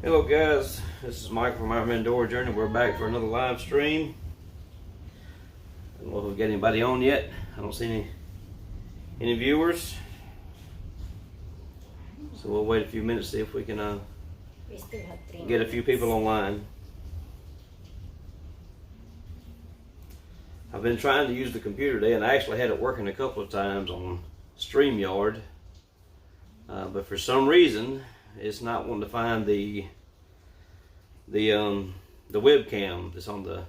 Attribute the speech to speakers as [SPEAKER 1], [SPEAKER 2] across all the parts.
[SPEAKER 1] Hello guys, this is Michael from our Mindoro Journey. We're back for another live stream. I don't know if we've got anybody on yet. I don't see any viewers. So we'll wait a few minutes, see if we can get a few people online. I've been trying to use the computer today, and I actually had it working a couple of times on StreamYard. But for some reason, it's not wanting to find the webcam that's on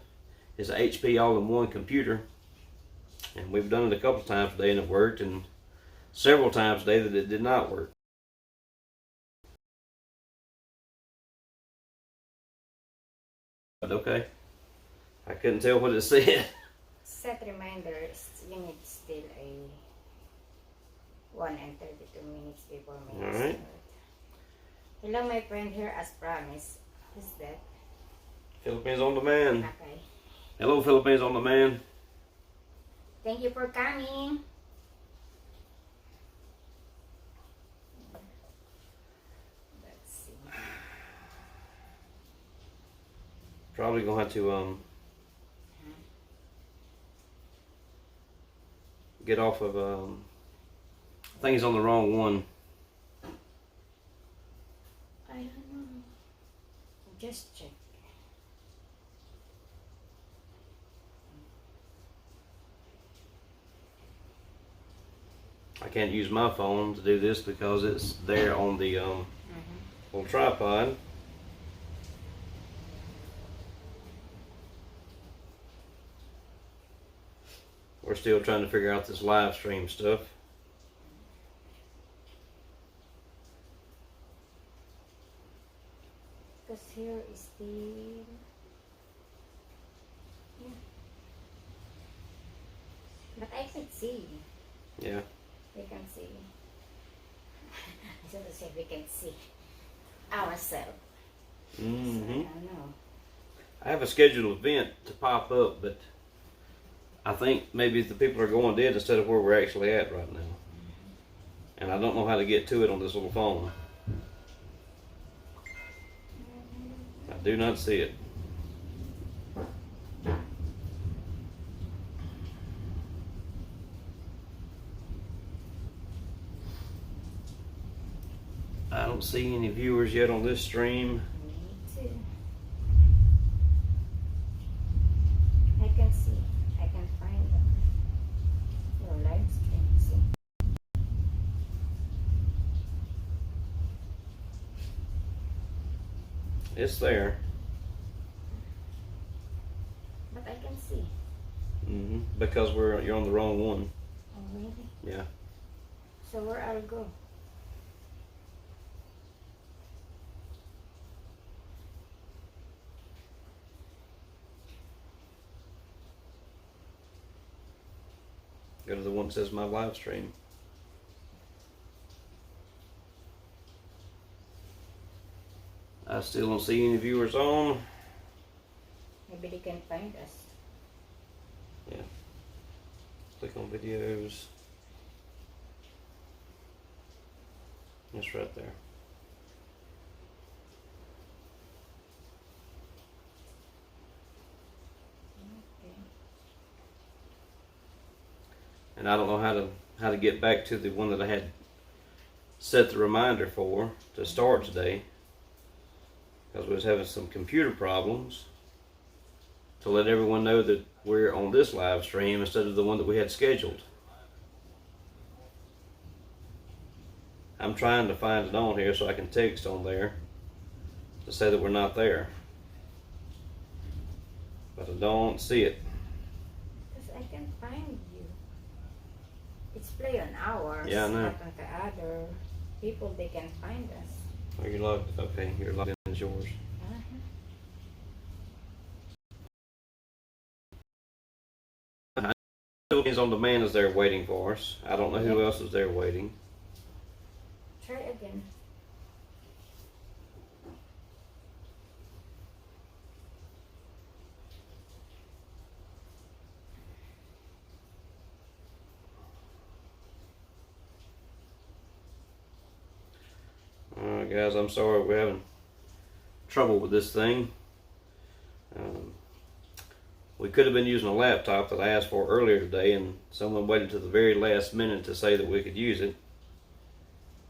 [SPEAKER 1] it's an HP all-in-one computer, and we've done it a couple of times today and it worked, and several times today that it did not work. But okay, I couldn't tell what it said.
[SPEAKER 2] Set reminders. You need still a 1 and 32 minutes before minutes.
[SPEAKER 1] All right.
[SPEAKER 2] Hello, my friend here as promised. Who's that?
[SPEAKER 1] Philippines on Demand.
[SPEAKER 2] Okay.
[SPEAKER 1] Hello, Philippines on Demand.
[SPEAKER 2] Thank you for coming. Let's see.
[SPEAKER 1] Probably gonna have to get off of I think he's on the wrong one.
[SPEAKER 2] I don't know. Just check.
[SPEAKER 1] I can't use my phone to do this because it's there on the little tripod. We're still trying to figure out this live stream stuff.
[SPEAKER 2] Because here is the... Yeah. But I can see.
[SPEAKER 1] Yeah.
[SPEAKER 2] We can see. I should have said we can see ourselves.
[SPEAKER 1] Mm-hmm.
[SPEAKER 2] So I don't know.
[SPEAKER 1] I have a scheduled event to pop up, but I think maybe the people are going dead instead of where we're actually at right now. And I don't know how to get to it on this little phone. I do not see it. I don't see any viewers yet on this stream.
[SPEAKER 2] Me too. I can see. I can find your live stream. See.
[SPEAKER 1] It's there.
[SPEAKER 2] But I can see.
[SPEAKER 1] Because you're on the wrong one.
[SPEAKER 2] Oh, really?
[SPEAKER 1] Yeah.
[SPEAKER 2] So where I'll go?
[SPEAKER 1] Go to the one that says my live stream. I still don't see any viewers on.
[SPEAKER 2] Maybe they can find us.
[SPEAKER 1] Yeah. Click on videos. It's right there.
[SPEAKER 2] Okay.
[SPEAKER 1] And I don't know how to get back to the one that I had set the reminder for to start today, because we was having some computer problems, to let everyone know that we're on this live stream instead of the one that we had scheduled. I'm trying to find it on here so I can text on there to say that we're not there, but I don't see it.
[SPEAKER 2] Because I can find you. It's play on ours.
[SPEAKER 1] Yeah, I know.
[SPEAKER 2] But on the other people, they can find us.
[SPEAKER 1] Oh, you're logged. Okay, you're logged in as yours. Philippines on Demand is there waiting for us. I don't know who else is there waiting.
[SPEAKER 2] Try again.
[SPEAKER 1] Alright guys, I'm sorry we're having trouble with this thing. We could have been using a laptop that I asked for earlier today, and someone waited to the very last minute to say that we could use it.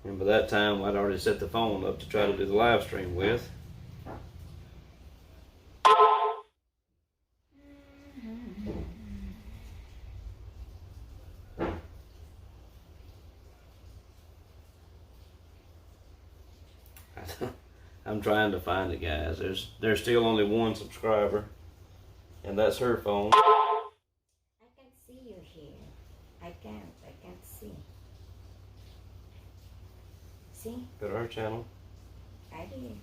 [SPEAKER 1] And by that time, I'd already set the phone up to try to do the live stream with. I'm trying to find it, guys. There's still only one subscriber, and that's her phone.
[SPEAKER 2] I can't see you here. I can't see. See?
[SPEAKER 1] Go to her channel.
[SPEAKER 2] I did.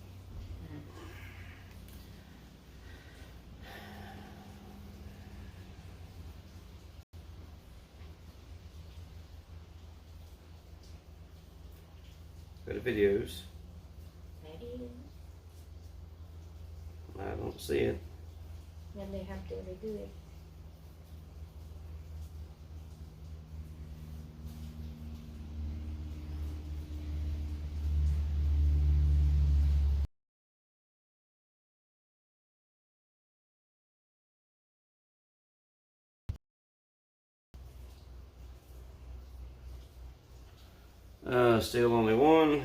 [SPEAKER 1] Go to videos.
[SPEAKER 2] I did.
[SPEAKER 1] I don't see it.
[SPEAKER 2] Then they have to redo it.
[SPEAKER 1] Still only one.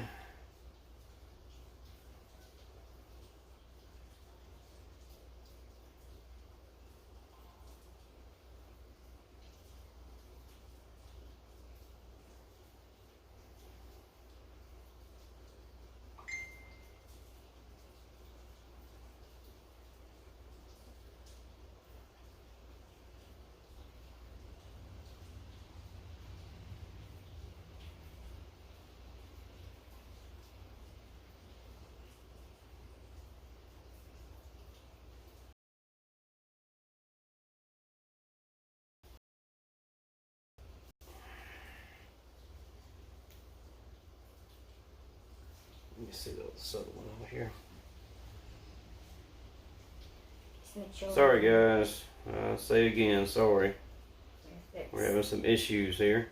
[SPEAKER 1] Let me see this other one over here.
[SPEAKER 2] It's not showing.
[SPEAKER 1] Sorry, guys. I'll say it again. Sorry.
[SPEAKER 2] Yes,
[SPEAKER 1] We're having some issues here.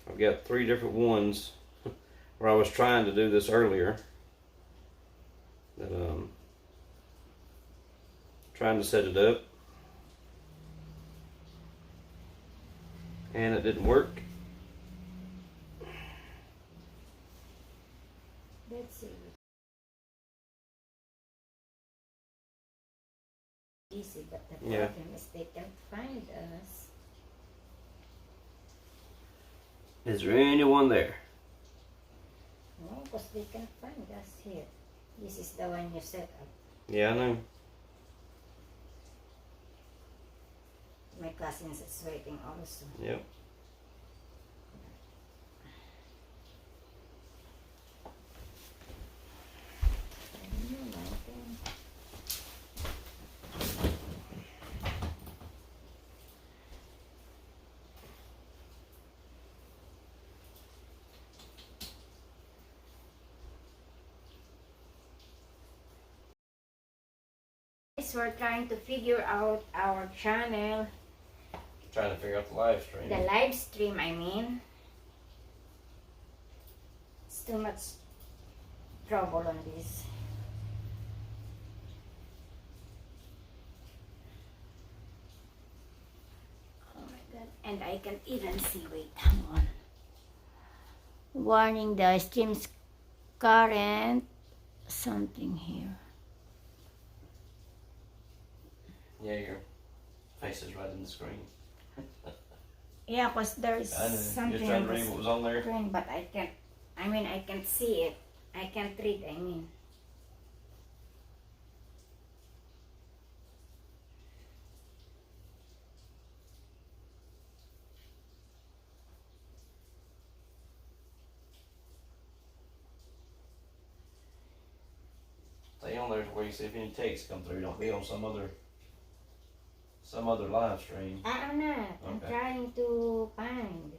[SPEAKER 1] I've got 3 different ones where I was trying to do this earlier. That trying to set it up, and it didn't work.
[SPEAKER 2] Let's see. Easy, but the
[SPEAKER 1] Yeah.
[SPEAKER 2] problem is they can't find us.
[SPEAKER 1] Is there anyone there?
[SPEAKER 2] No, because they can't find us here. This is the one you set up.
[SPEAKER 1] Yeah, I know.
[SPEAKER 2] My cousins is waiting also.
[SPEAKER 1] Yep.
[SPEAKER 2] I don't know, Mountain. Yes, we're trying to figure out our channel.
[SPEAKER 1] Trying to figure out the live stream.
[SPEAKER 2] The live stream, I mean. It's too much trouble on this. Oh my god. And I can even see, wait, hang on. Warning, the stream's current something here.
[SPEAKER 1] Yeah, your face is right in the screen.
[SPEAKER 2] Yeah, because there's
[SPEAKER 1] I know.
[SPEAKER 2] something
[SPEAKER 1] You're trying
[SPEAKER 2] on
[SPEAKER 1] to
[SPEAKER 2] the
[SPEAKER 1] read what was on there?
[SPEAKER 2] screen, but I can't. I mean, I can't see it. I can't read, I mean.
[SPEAKER 1] Stay on there where you see if any text come through. Don't be on some other live stream.
[SPEAKER 2] I'm not. I'm
[SPEAKER 1] Okay.
[SPEAKER 2] trying to find.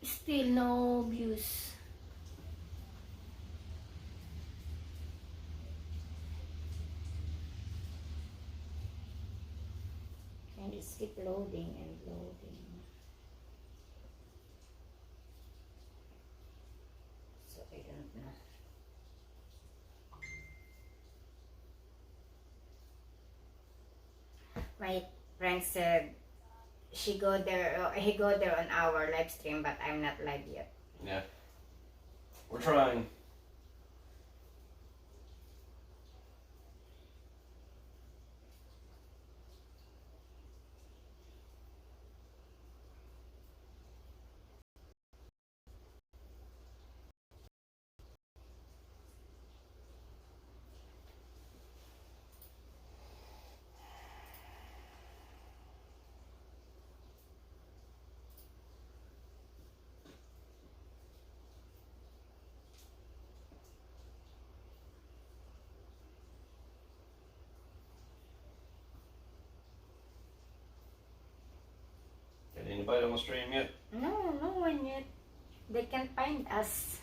[SPEAKER 2] Still no views. It's keep loading and loading. So I don't know. My friend said he go there on our live stream, but I'm not live yet.
[SPEAKER 1] Yeah. We're trying. Got anybody on the stream yet?
[SPEAKER 2] No, no one yet. They can't find us.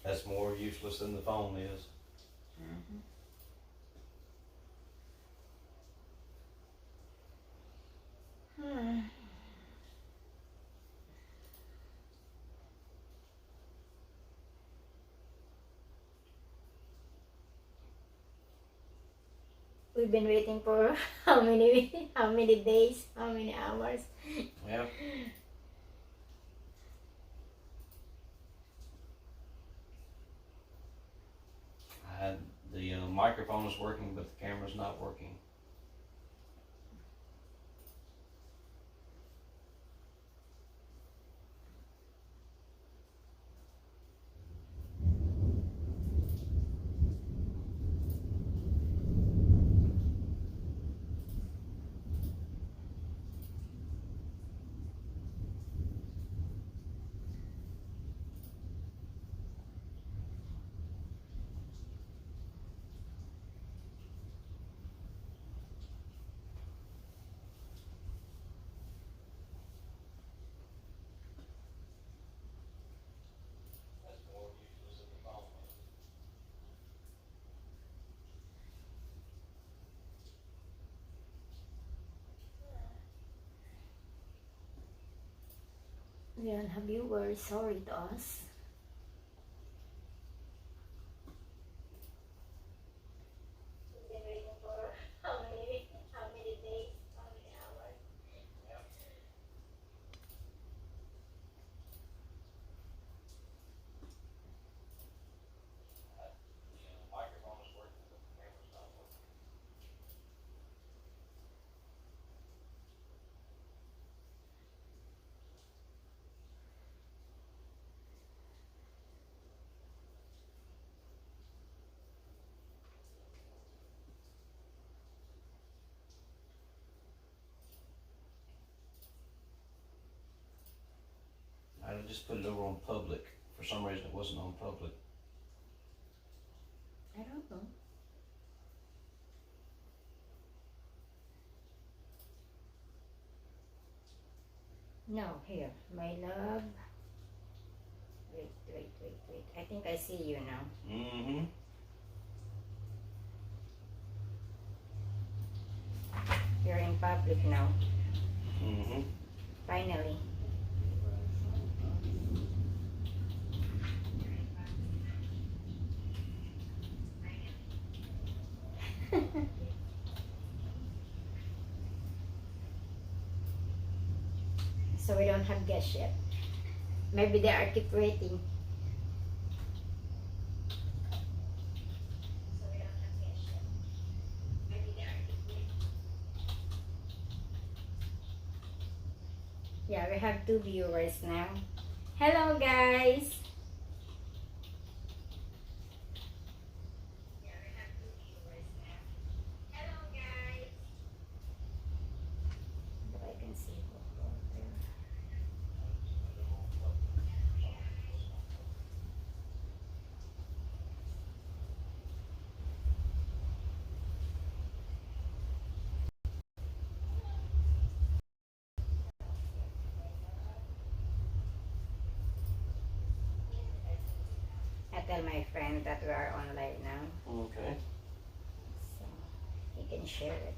[SPEAKER 1] That's more useless than the phone is.
[SPEAKER 2] Mm-hmm. We've been waiting for how many days, how many hours?
[SPEAKER 1] Yeah. I had the microphone is working, but the camera's not working. That's more useless than the phone.
[SPEAKER 2] We don't have viewers, sorry to us. We've been waiting for how many days, how many hours?
[SPEAKER 1] Yeah. The microphone is working, but the camera's not working. I just put it over on public. For some reason, it wasn't on public.
[SPEAKER 2] I don't know. No, here, my love. Wait. I think I see you now.
[SPEAKER 1] Mm-hmm.
[SPEAKER 2] You're in public now.
[SPEAKER 1] Mm-hmm.
[SPEAKER 2] Finally. So we don't have guests yet. Maybe they are keep waiting. So we don't have guests yet. Maybe they are keep waiting. Yeah, we have 2 viewers now. Hello guys. Yeah, we have 2 viewers now. Hello guys. But I can see who there. tell my friend that we are online now,
[SPEAKER 1] Okay.
[SPEAKER 2] so he can share it.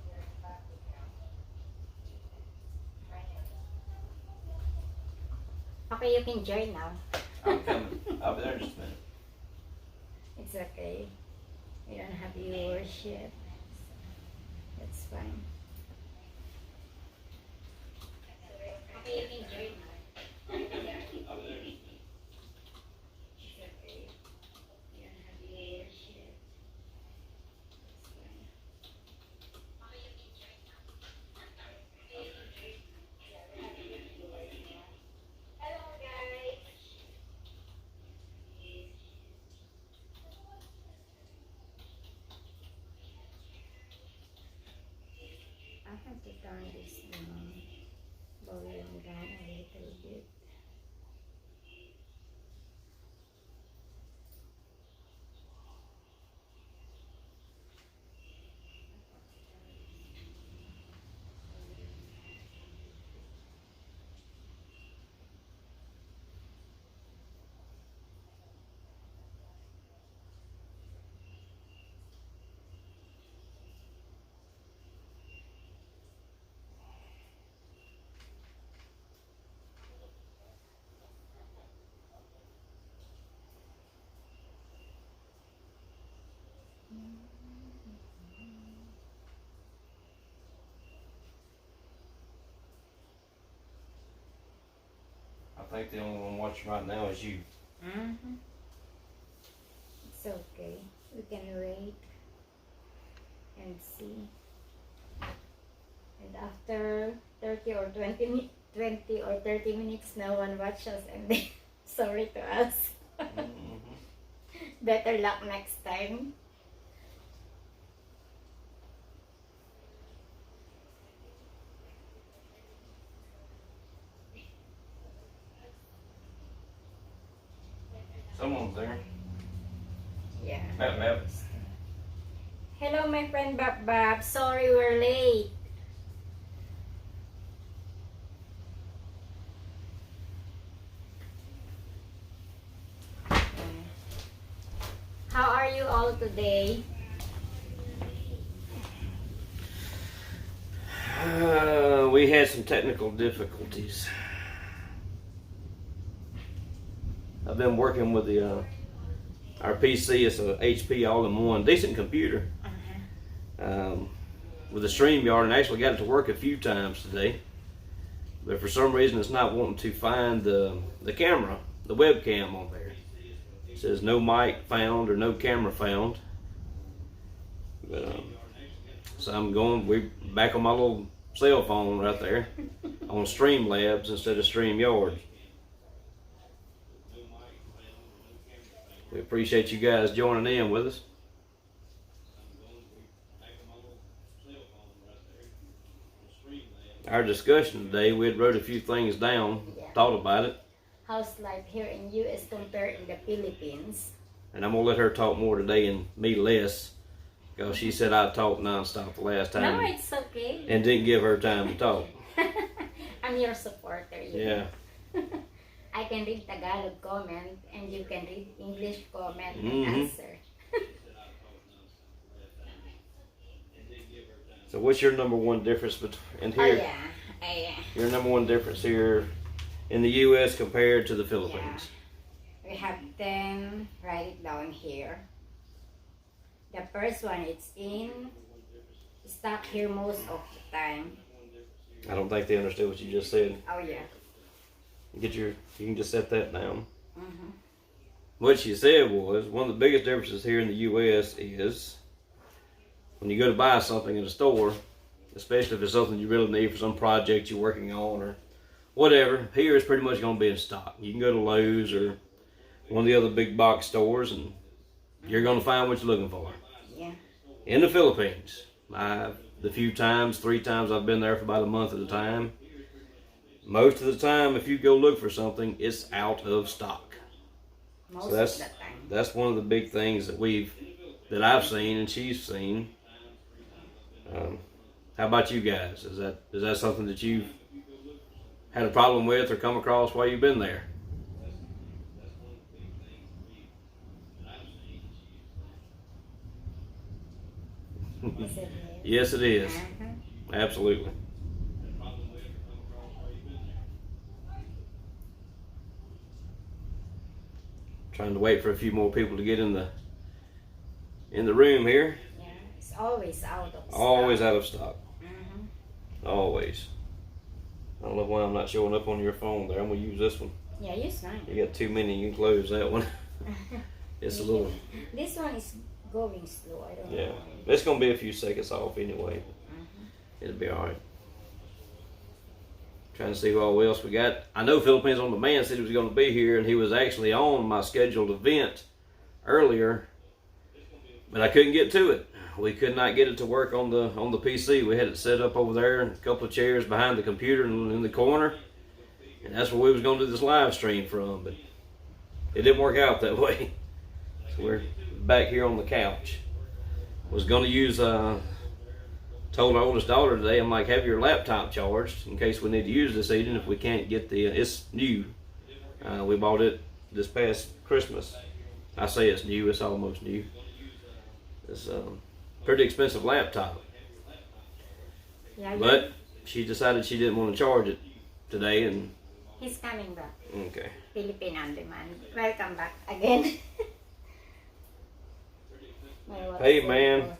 [SPEAKER 2] Okay, you can join now.
[SPEAKER 1] I'm coming. I'll be there in just a minute.
[SPEAKER 2] It's okay. We don't have viewers yet. That's fine. Okay, you can join now.
[SPEAKER 1] I'll be there in just a minute.
[SPEAKER 2] It's okay. We don't have viewers yet. That's fine. Okay, you can join now. Okay, you can join now. Yeah, we have viewers now. Hello, guys. I have to turn this volume down a little bit.
[SPEAKER 1] I think the only one watching right now is you.
[SPEAKER 2] Mm-hmm. It's okay. We can wait and see. And after 30 or 20 or 30 minutes, no one watches, and then sorry to us. Better luck next time.
[SPEAKER 1] Someone's there.
[SPEAKER 2] Yeah.
[SPEAKER 1] Bap.
[SPEAKER 2] Hello, my friend Bap Bap. Sorry we're late. How are you all today?
[SPEAKER 1] We had some technical difficulties. I've been working with the our PC. It's a HP all-in-one, decent computer. With the StreamYard, and actually got it to work a few times today. But for some reason, it's not wanting to find the camera, the webcam on there. It says no mic found or no camera found. But so we're back on my little cell phone right there on Streamlabs instead of StreamYard. We appreciate you guys joining in with us. Our discussion today, we had wrote a few things down, thought about it.
[SPEAKER 2] How's life here in US compared in the Philippines?
[SPEAKER 1] And I'm going to let her talk more today and me less. Because she said I talked nonstop the last time.
[SPEAKER 2] No, it's okay.
[SPEAKER 1] And didn't give her time to talk.
[SPEAKER 2] I'm your supporter.
[SPEAKER 1] Yeah.
[SPEAKER 2] I can read Tagalog comment and you can read English comment and answer.
[SPEAKER 1] So what's your number one difference between here?
[SPEAKER 2] Oh yeah.
[SPEAKER 1] Your number one difference here in the U.S. compared to the Philippines?
[SPEAKER 2] Yeah. We have 10. Write it down here. The first one, it's in stock here most of the time.
[SPEAKER 1] I don't think they understood what you just said.
[SPEAKER 2] Oh yeah.
[SPEAKER 1] You can just set that down. What she said was, one of the biggest differences here in the U.S. is when you go to buy something in a store, especially if it's something you really need for some project you're working on or whatever, here it's pretty much going to be in stock. You can go to Lowe's or one of the other big box stores and you're going to find what you're looking for.
[SPEAKER 2] Yeah.
[SPEAKER 1] In the Philippines, the 3 times I've been there for about a month at a time, most of the time if you go look for something, it's out of stock.
[SPEAKER 2] Most of the time.
[SPEAKER 1] That's one of the big things that I've seen and she's seen. How about you guys? Is that something that you've had a problem with or come across while you've been there?
[SPEAKER 2] Yes, it is.
[SPEAKER 1] Yes, it is.
[SPEAKER 2] Uh-huh.
[SPEAKER 1] Absolutely. Trying to wait for a few more people to get in the room here.
[SPEAKER 2] Yeah, it's always out of stock.
[SPEAKER 1] Always out of stock.
[SPEAKER 2] Mm-hmm.
[SPEAKER 1] Always. I don't know why I'm not showing up on your phone there. I'm gonna use this one.
[SPEAKER 2] Yeah, use mine.
[SPEAKER 1] You got too many. You can close that one. It's a little.
[SPEAKER 2] This one is going slow. I don't
[SPEAKER 1] Yeah.
[SPEAKER 2] know.
[SPEAKER 1] It's gonna be a few seconds off anyway.
[SPEAKER 2] Mm-hmm.
[SPEAKER 1] It'll be all right. Trying to see who all else we got. I know Philippines on Demand said he was going to be here, and he was actually on my scheduled event earlier, but I couldn't get to it. We could not get it to work on the PC. We had it set up over there, and a couple of chairs behind the computer in the corner, and that's where we was going to do this live stream from. But it didn't work out that way. So we're back here on the couch. Was going to use. Told our oldest daughter today, I'm like, have your laptop charged in case we need to use this evening if we can't get the, it's new. We bought it this past Christmas. I say it's new, it's almost new. It's a pretty expensive laptop.
[SPEAKER 2] Yeah,
[SPEAKER 1] But she decided she didn't want to charge it today, and
[SPEAKER 2] he's coming back.
[SPEAKER 1] okay.
[SPEAKER 2] Philippine On Demand. Welcome back again.
[SPEAKER 1] Hey man,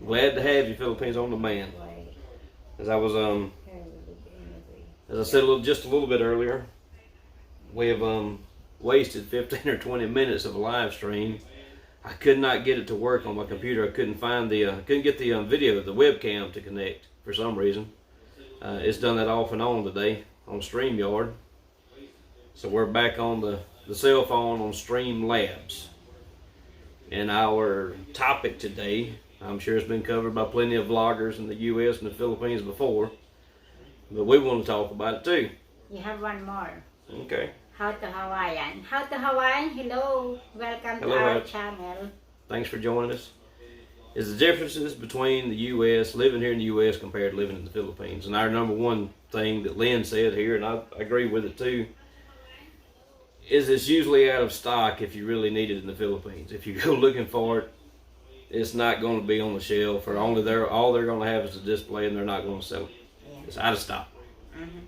[SPEAKER 1] glad to have you, Philippines on Demand. As I was as I said just a little bit earlier, we have wasted 15 or 20 minutes of a live stream. I could not get it to work on my computer. I couldn't find couldn't get the video, the webcam to connect for some reason. It's done that off and on today on StreamYard. So we're back on the cell phone on Streamlabs. And our topic today, I'm sure it's been covered by plenty of vloggers in the U.S. and the Philippines before, but we want to talk about it too.
[SPEAKER 2] You have one more.
[SPEAKER 1] Okay.
[SPEAKER 2] How to Hawaiian. How to Hawaiian, hello. Welcome
[SPEAKER 1] Hello,
[SPEAKER 2] to our
[SPEAKER 1] Howard.
[SPEAKER 2] channel.
[SPEAKER 1] Thanks for joining us. Is the differences between the U.S., living here in the U.S. compared to living in the Philippines. And our number one thing that Lynn said here, and I agree with it too, is it's usually out of stock if you really need it in the Philippines. If you go looking for it, it's not going to be on the shelf, or all they're going to have is a display, and they're not going to sell it.
[SPEAKER 2] Yeah.
[SPEAKER 1] It's out of stock.
[SPEAKER 2] Mm-hmm.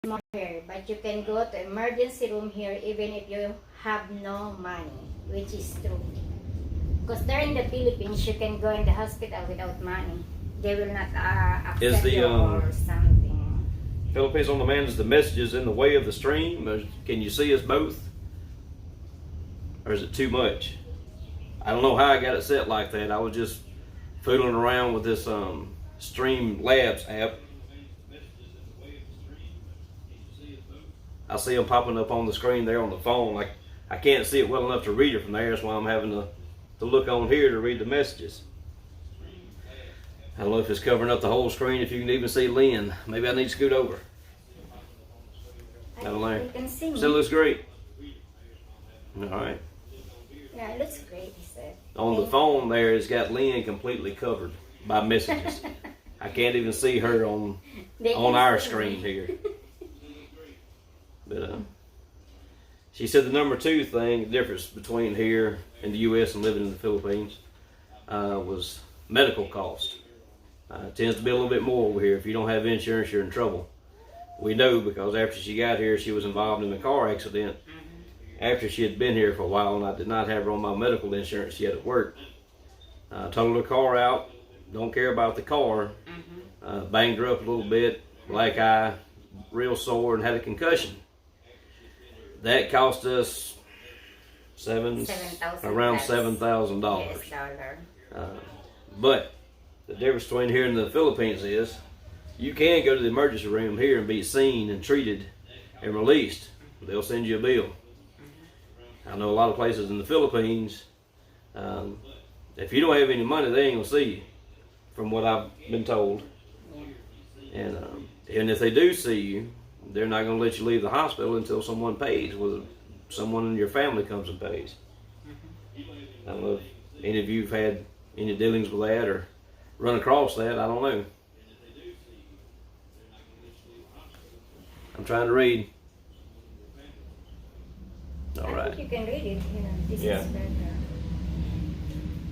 [SPEAKER 2] More here, but you can go to emergency room here even if you have no money, which is true. Because there in the Philippines, you can go in the hospital without money. They will not accept you or something.
[SPEAKER 1] Philippines on Demand, is the messages in the way of the stream? Or can you see us both? Or is it too much? I don't know how I got it set like that. I was just fooling around with this Streamlabs app. I see them popping up on the screen there on the phone. Like, I can't see it well enough to read it from there. That's why I'm having to look on here to read the messages. I don't know if it's covering up the whole screen, if you can even see Lynn. Maybe I need to scoot over. I don't know.
[SPEAKER 2] You can see me.
[SPEAKER 1] Still looks great. All right.
[SPEAKER 2] Yeah, it looks great, he said.
[SPEAKER 1] On the phone there, it's got Lynn completely covered by messages. I can't even see her on our screen here. But she said the number two thing, the difference between here in the U.S. and living in the Philippines, was medical cost. It tends to be a little bit more over here. If you don't have insurance, you're in trouble. We know because after she got here, she was involved in a car accident. After she had been here for a while, and I did not have her on my medical insurance yet at work. Totaled her car out. Don't care about the car. Banged her up a little bit. Black eye, real sore, and had a concussion. That cost us around $7,000.
[SPEAKER 2] Yes, dollar.
[SPEAKER 1] But the difference between here and the Philippines is you can go to the emergency room here and be seen and treated and released. They'll send you a bill. I know a lot of places in the Philippines, if you don't have any money, they ain't going to see you, from what I've been told.
[SPEAKER 2] Yeah.
[SPEAKER 1] And if they do see you, they're not going to let you leave the hospital until someone pays, whether someone in your family comes and pays. I don't know if any of you have had any dealings with that or run across that. I don't know. I'm trying to read. All
[SPEAKER 2] I
[SPEAKER 1] right.
[SPEAKER 2] think you can read it. This
[SPEAKER 1] Yeah.
[SPEAKER 2] is better.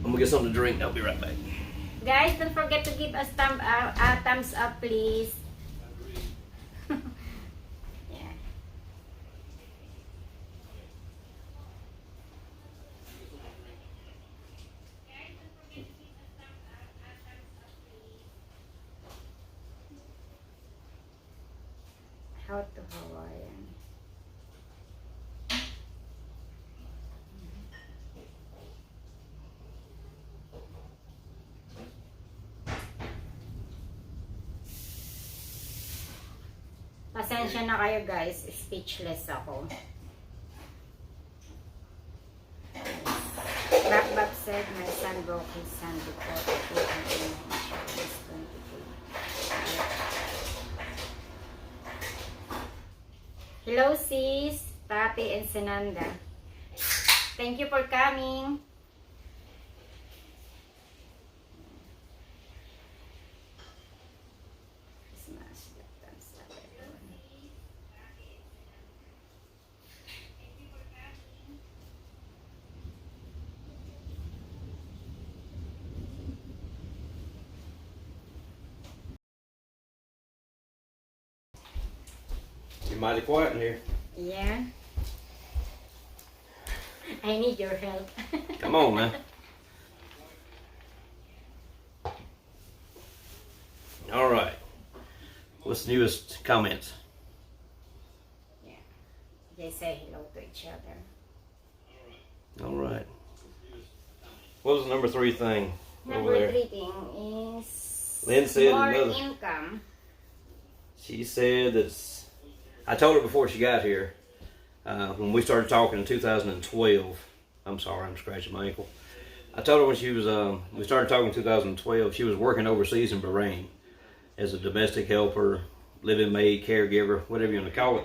[SPEAKER 1] I'm gonna get something to drink. I'll be right back.
[SPEAKER 2] Guys, don't forget to give us thumbs up, please. Yeah. How to Hawaiian. Pasensya na kayo guys, speechless ako. Back said my son broke his hand before I put him in insurance 22. Hello sis, Tati and Sinanda. Thank you for coming. Smash that thumbs up, everyone.
[SPEAKER 1] You're mighty quiet in here.
[SPEAKER 2] Yeah. I need your help.
[SPEAKER 1] Come on, man. All right. What's the newest comments?
[SPEAKER 2] Yeah. They say hello to each other.
[SPEAKER 1] All right. What was the number 3 thing over
[SPEAKER 2] Number
[SPEAKER 1] there?
[SPEAKER 2] 3 thing is
[SPEAKER 1] Lynn said
[SPEAKER 2] more
[SPEAKER 1] another.
[SPEAKER 2] income.
[SPEAKER 1] She said that I told her before she got here, when we started talking in 2012. I'm sorry, I'm scratching my ankle. I told her when she was, we started talking in 2012, she was working overseas in Bahrain as a domestic helper, living maid, caregiver, whatever you want to call it.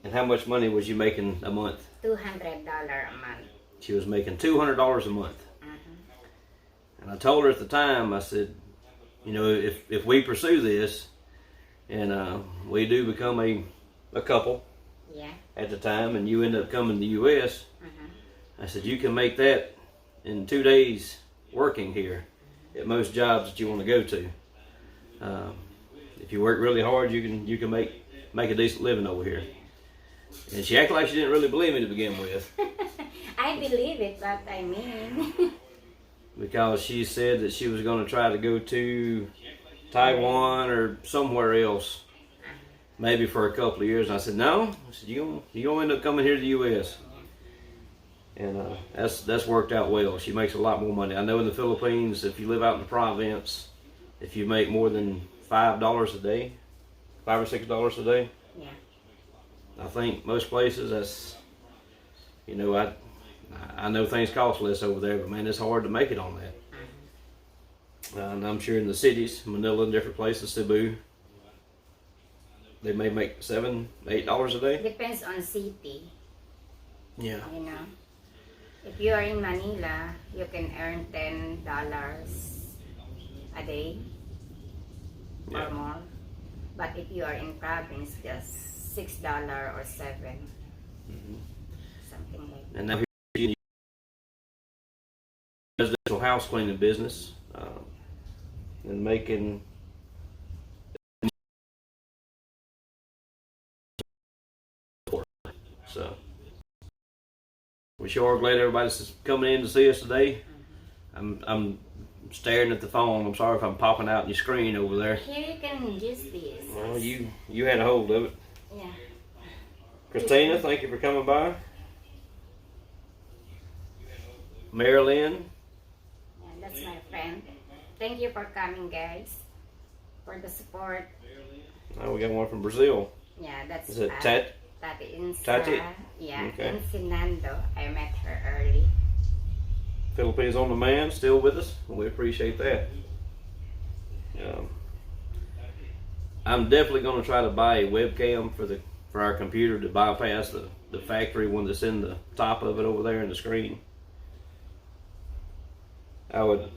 [SPEAKER 1] And how much money was you making a month?
[SPEAKER 2] $200 a month.
[SPEAKER 1] She was making $200 a month.
[SPEAKER 2] Mm-hmm.
[SPEAKER 1] And I told her at the time, I said, you know, if we pursue this, and we do become a couple
[SPEAKER 2] Yeah.
[SPEAKER 1] at the time, and you end up coming to the U.S.,
[SPEAKER 2] Mm-hmm.
[SPEAKER 1] I said, you can make that in 2 days working here at most jobs that you want to go to. If you work really hard, you can make a decent living over here. And she acted like she didn't really believe me to begin with.
[SPEAKER 2] I believe it, but I mean.
[SPEAKER 1] Because she said that she was going to try to go to Taiwan or somewhere else, maybe for a couple of years. And I said, no. I said, you're going to end up coming here to the U.S. And that's worked out well. She makes a lot more money. I know in the Philippines, if you live out in the province, if you make more than $5 a day, $5 or $6 a day,
[SPEAKER 2] Yeah.
[SPEAKER 1] I think most places that's, you know, I know things cost less over there, but man, it's hard to make it on that. And I'm sure in the cities, Manila and different places, Cebu, they may make $7, $8 a day.
[SPEAKER 2] Depends on city.
[SPEAKER 1] Yeah.
[SPEAKER 2] You know. If you are in Manila, you can earn $10 a day
[SPEAKER 1] Yeah.
[SPEAKER 2] or more. But if you are in province, just $6 or $7.
[SPEAKER 1] Mhm.
[SPEAKER 2] Something like that.
[SPEAKER 1] And now here's the residential house cleaning business, and making so. We sure are glad everybody's coming in to see us today. I'm staring at the phone. I'm sorry if I'm popping out in your screen over there.
[SPEAKER 2] Here you can use this.
[SPEAKER 1] Well, you had a hold of it.
[SPEAKER 2] Yeah.
[SPEAKER 1] Christina, thank you for coming by. Marilyn,
[SPEAKER 2] Yeah, that's my friend. Thank you for coming, guys. For the support.
[SPEAKER 1] we got one from Brazil.
[SPEAKER 2] Yeah, that's
[SPEAKER 1] Is it
[SPEAKER 2] Tati Insa.
[SPEAKER 1] Tati?
[SPEAKER 2] Yeah,
[SPEAKER 1] Okay.
[SPEAKER 2] Insinando. I met her early.
[SPEAKER 1] Philippines on demand, still with us. We appreciate that. I'm definitely going to try to buy a webcam for our computer to bypass the factory one that's in the top of it over there in the screen. I would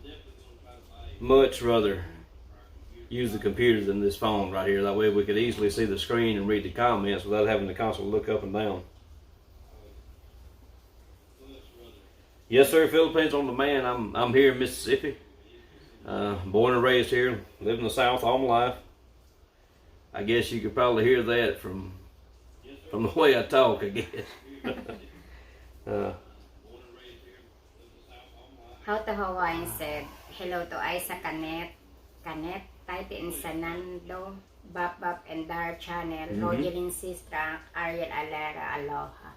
[SPEAKER 1] much rather use the computer than this phone right here. That way we could easily see the screen and read the comments without having to constantly look up and down. Yes, sir. Philippines on Demand. I'm here in Mississippi. Born and raised here. Lived in the South all my life. I guess you could probably hear that from the way I talk, I guess.
[SPEAKER 2] How to Hawaiian said, hello to Isa Canet, Taiti and Sanando, Bap Bap and Dar Channel, Rogelin Sistra, Ariel Alera, Aloha.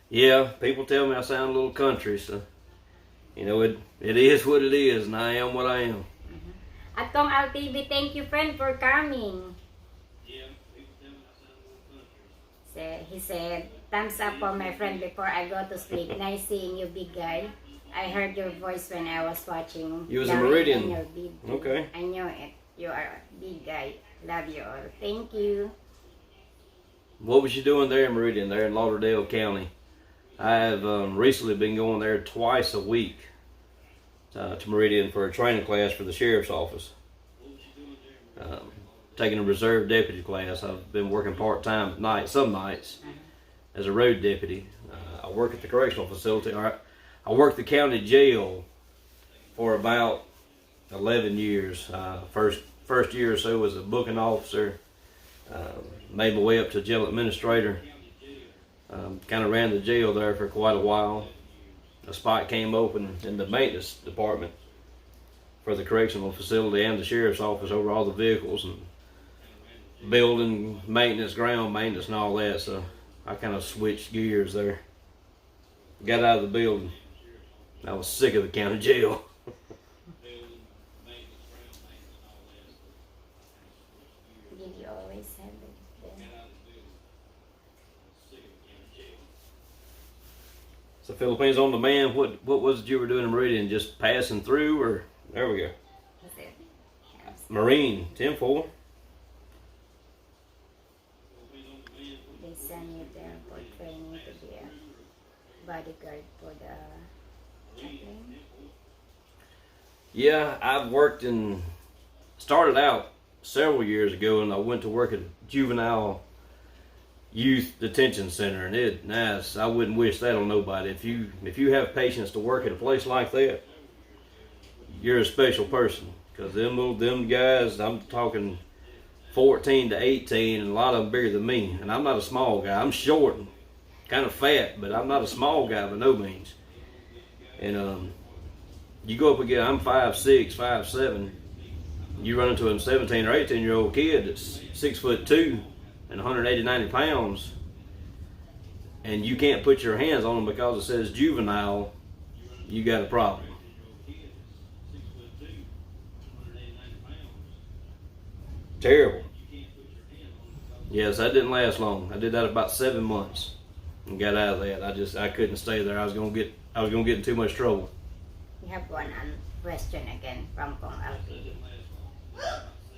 [SPEAKER 1] Yeah, people tell me I sound a little country, so you know it is what it is, and I am what I am.
[SPEAKER 2] At Kong LTV, thank you friend for coming.
[SPEAKER 1] Yeah, people tell me I sound a little country.
[SPEAKER 2] He said, thumbs up for my friend before I go to sleep. Nice seeing you, big guy. I heard your voice when I was watching.
[SPEAKER 1] You was a Meridian.
[SPEAKER 2] Your video.
[SPEAKER 1] Okay.
[SPEAKER 2] I knew it. You are a big guy. Love you all. Thank you.
[SPEAKER 1] What was you doing there in Meridian, there in Lauderdale County? I have recently been going there twice a week to Meridian for a training class for the sheriff's office. Taking a reserve deputy class. I've been working part-time at night, some nights, as a road deputy. I work at the correctional facility. I worked the county jail for about 11 years. First year or so as a booking officer. Made my way up to jail administrator. Kind of ran the jail there for quite a while. A spot came open in the maintenance department for the correctional facility and the sheriff's office over all the vehicles and building maintenance, ground maintenance, and all that. So I kind of switched gears there. Got out of the building. I was sick of the county jail.
[SPEAKER 2] Did you always have it there?
[SPEAKER 1] So Philippines on Demand, what was it you were doing in Meridian? Just passing through, or there we go.
[SPEAKER 2] Is it? Yes.
[SPEAKER 1] Marine, 10-4.
[SPEAKER 2] They send you there for training to be a bodyguard for the chaplain.
[SPEAKER 1] Yeah, I've started out several years ago, and I went to work at a juvenile youth detention center, and I wouldn't wish that on nobody. If you have patience to work at a place like that, you're a special person, because them guys, I'm talking 14 to 18, and a lot of them bigger than me, and I'm not a small guy. I'm short and kind of fat, but I'm not a small guy by no means. And you go up again, I'm 5'6", 5'7". You run into a 17 or 18-year-old kid that's 6'2" and 180, 90 pounds, and you can't put your hands on them because it says juvenile, you got a problem. Terrible. Yes, that didn't last long. I did that about 7 months and got out of that. I couldn't stay there. I was gonna get in too much trouble.
[SPEAKER 2] We have one question again from Kong LTV.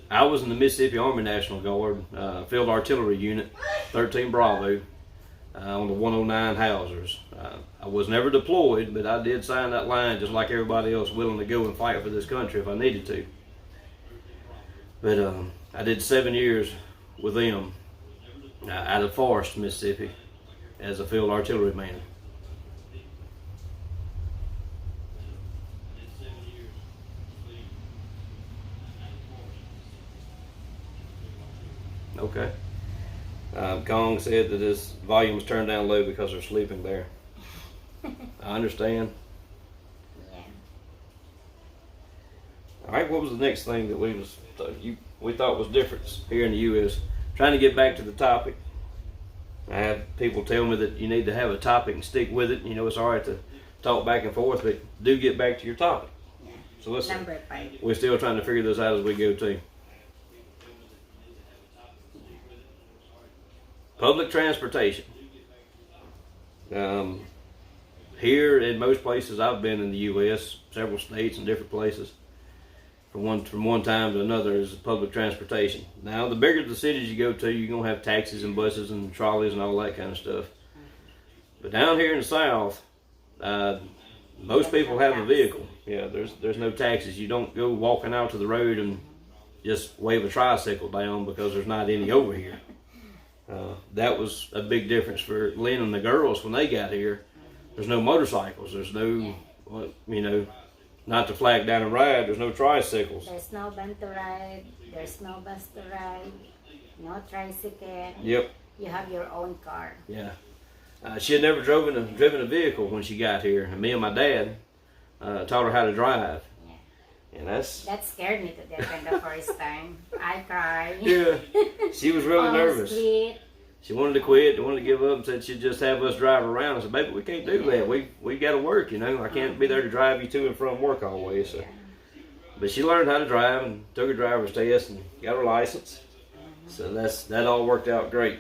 [SPEAKER 1] I was in the Mississippi Army National Guard, Field Artillery Unit, 13 Bravo, on the 109 Housers. I was never deployed, but I did sign that line just like everybody else, willing to go and fight for this country if I needed to. But I did 7 years with them out of Forest, Mississippi, as a field artillery man. Okay. Kong said that his volume was turned down low because they're sleeping there. I understand.
[SPEAKER 2] Yeah.
[SPEAKER 1] All right, what was the next thing that we thought was different here in the U.S.? Trying to get back to the topic. I have people tell me that you need to have a topic and stick with it. You know, it's all right to talk back and forth, but do get back to your topic.
[SPEAKER 2] Yeah.
[SPEAKER 1] So listen,
[SPEAKER 2] Number 5.
[SPEAKER 1] we're still trying to figure this out as we go too. Public transportation. Here in most places I've been in the U.S., several states and different places, from one time to another is public transportation. Now, the bigger the cities you go to, you're going to have taxis and buses and trolleys and all that kind of stuff. But down here in the South, most people have a vehicle. Yeah, there's no taxis. You don't go walking out to the road and just wave a tricycle down because there's not any over here. That was a big difference for Lynn and the girls when they got here. There's no motorcycles. There's no, not to flag down and ride. There's no tricycles.
[SPEAKER 2] There's no van to ride. There's no bus to ride. No tricycle.
[SPEAKER 1] Yep.
[SPEAKER 2] You have your own car.
[SPEAKER 1] Yeah. She had never driven a vehicle when she got here, and me and my dad taught her how to drive. Yeah. And
[SPEAKER 2] that scared me to death in the first time. I cried.
[SPEAKER 1] Yeah. She was really nervous.
[SPEAKER 2] Quit.
[SPEAKER 1] She wanted to quit, wanted to give up, and said she'd just have us drive around. I said, baby, we can't do that. We got to work, I can't be there to drive you to and from work always. So. But she learned how to drive and took her driver's test and got her license. So that all worked out great.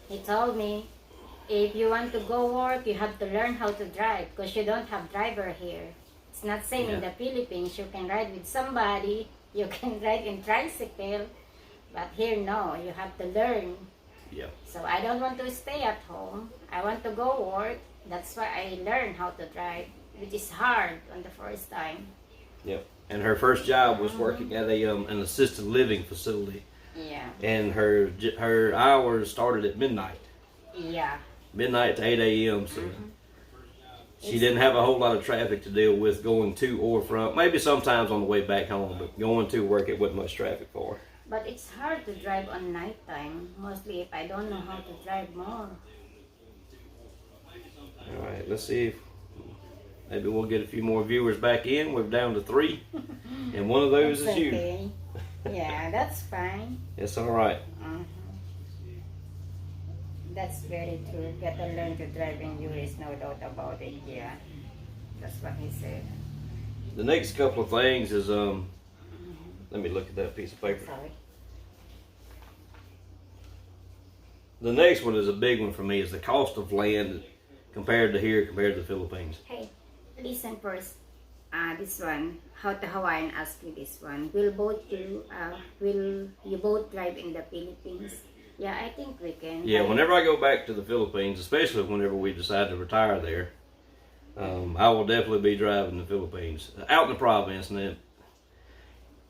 [SPEAKER 2] He told me, if you want to go work, you have to learn how to drive because you don't have driver here. It's not same in the Philippines. You can ride with somebody, you can ride in tricycle, but here no, you have to learn.
[SPEAKER 1] Yeah.
[SPEAKER 2] So I don't want to stay at home. I want to go work. That's why I learned how to drive, which is hard on the first time.
[SPEAKER 1] Yep. And her first job was working at an assisted living facility.
[SPEAKER 2] Yeah.
[SPEAKER 1] And her hours started at midnight.
[SPEAKER 2] Yeah.
[SPEAKER 1] Midnight to 8 a.m. So she didn't have a whole lot of traffic to deal with going to or from. Maybe sometimes on the way back home, but going to work, it wasn't much traffic for her.
[SPEAKER 2] But it's hard to drive on nighttime, mostly if I don't know how to drive more.
[SPEAKER 1] All right, let's see if maybe we'll get a few more viewers back in. We're down to 3, and one of those is you.
[SPEAKER 2] Yeah, that's fine.
[SPEAKER 1] It's all right.
[SPEAKER 2] That's very true. You got to learn to drive in you, is no doubt about it. Yeah, that's what he said.
[SPEAKER 1] The next couple of things is let me look at that piece of paper.
[SPEAKER 2] Sorry.
[SPEAKER 1] The next one is a big one for me, is the cost of land compared to here, compared to the Philippines.
[SPEAKER 2] Hey, listen first. This one, how the Hawaiian asked me this one. Will you both drive in the Philippines? Yeah, I think we can.
[SPEAKER 1] Yeah, whenever I go back to the Philippines, especially whenever we decide to retire there, I will definitely be driving the Philippines. Out in the province, and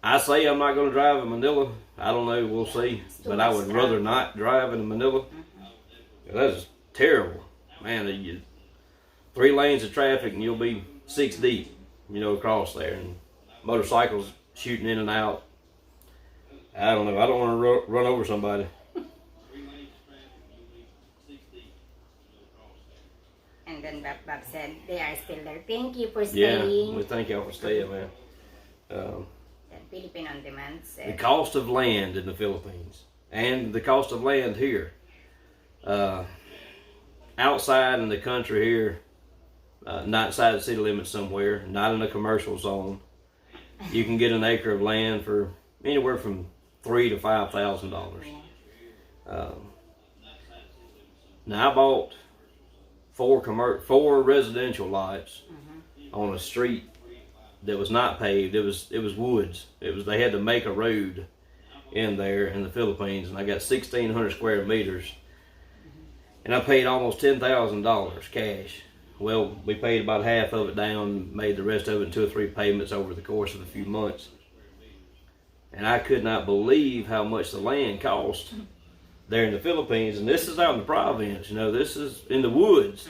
[SPEAKER 1] I say I'm not going to drive in Manila. I don't know, we'll see. But I would rather not drive in Manila. That is terrible. Man, 3 lanes of traffic and you'll be 6 deep, across there. And motorcycles shooting in and out. I don't know. I don't want to run over somebody.
[SPEAKER 2] And then Bob said they are still there. Thank you for staying.
[SPEAKER 1] Yeah, we thank y'all for staying, man.
[SPEAKER 2] Philippine On Demand said.
[SPEAKER 1] The cost of land in the Philippines and the cost of land here. Outside in the country here, not inside the city limits somewhere, not in a commercial zone, you can get an acre of land for anywhere from $3,000 to $5,000. Now I bought 4 residential lots on a street that was not paved. It was woods. They had to make a road in there in the Philippines, and I got 1,600 square meters, and I paid almost $10,000 cash. Well, we paid about half of it down, made the rest of it in 2 or 3 payments over the course of a few months, and I could not believe how much the land cost there in the Philippines. And this is out in the province, this is in the woods.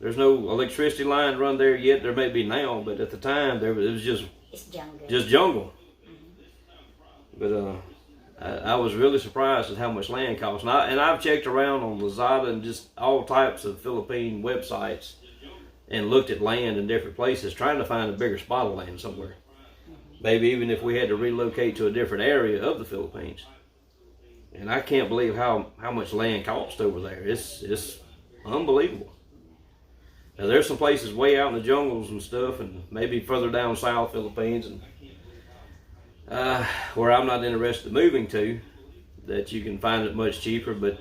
[SPEAKER 1] There's no electricity line run there yet. There may be now, but at the time it was just jungle. But I was really surprised at how much land costs. And I've checked around on Lazada and just all types of Philippine websites and looked at land in different places, trying to find a bigger spot of land somewhere. Maybe even if we had to relocate to a different area of the Philippines. And I can't believe how much land costs over there. It's unbelievable. Now, there's some places way out in the jungles and stuff, and maybe further down south Philippines, and where I'm not interested in moving to, that you can find it much cheaper, but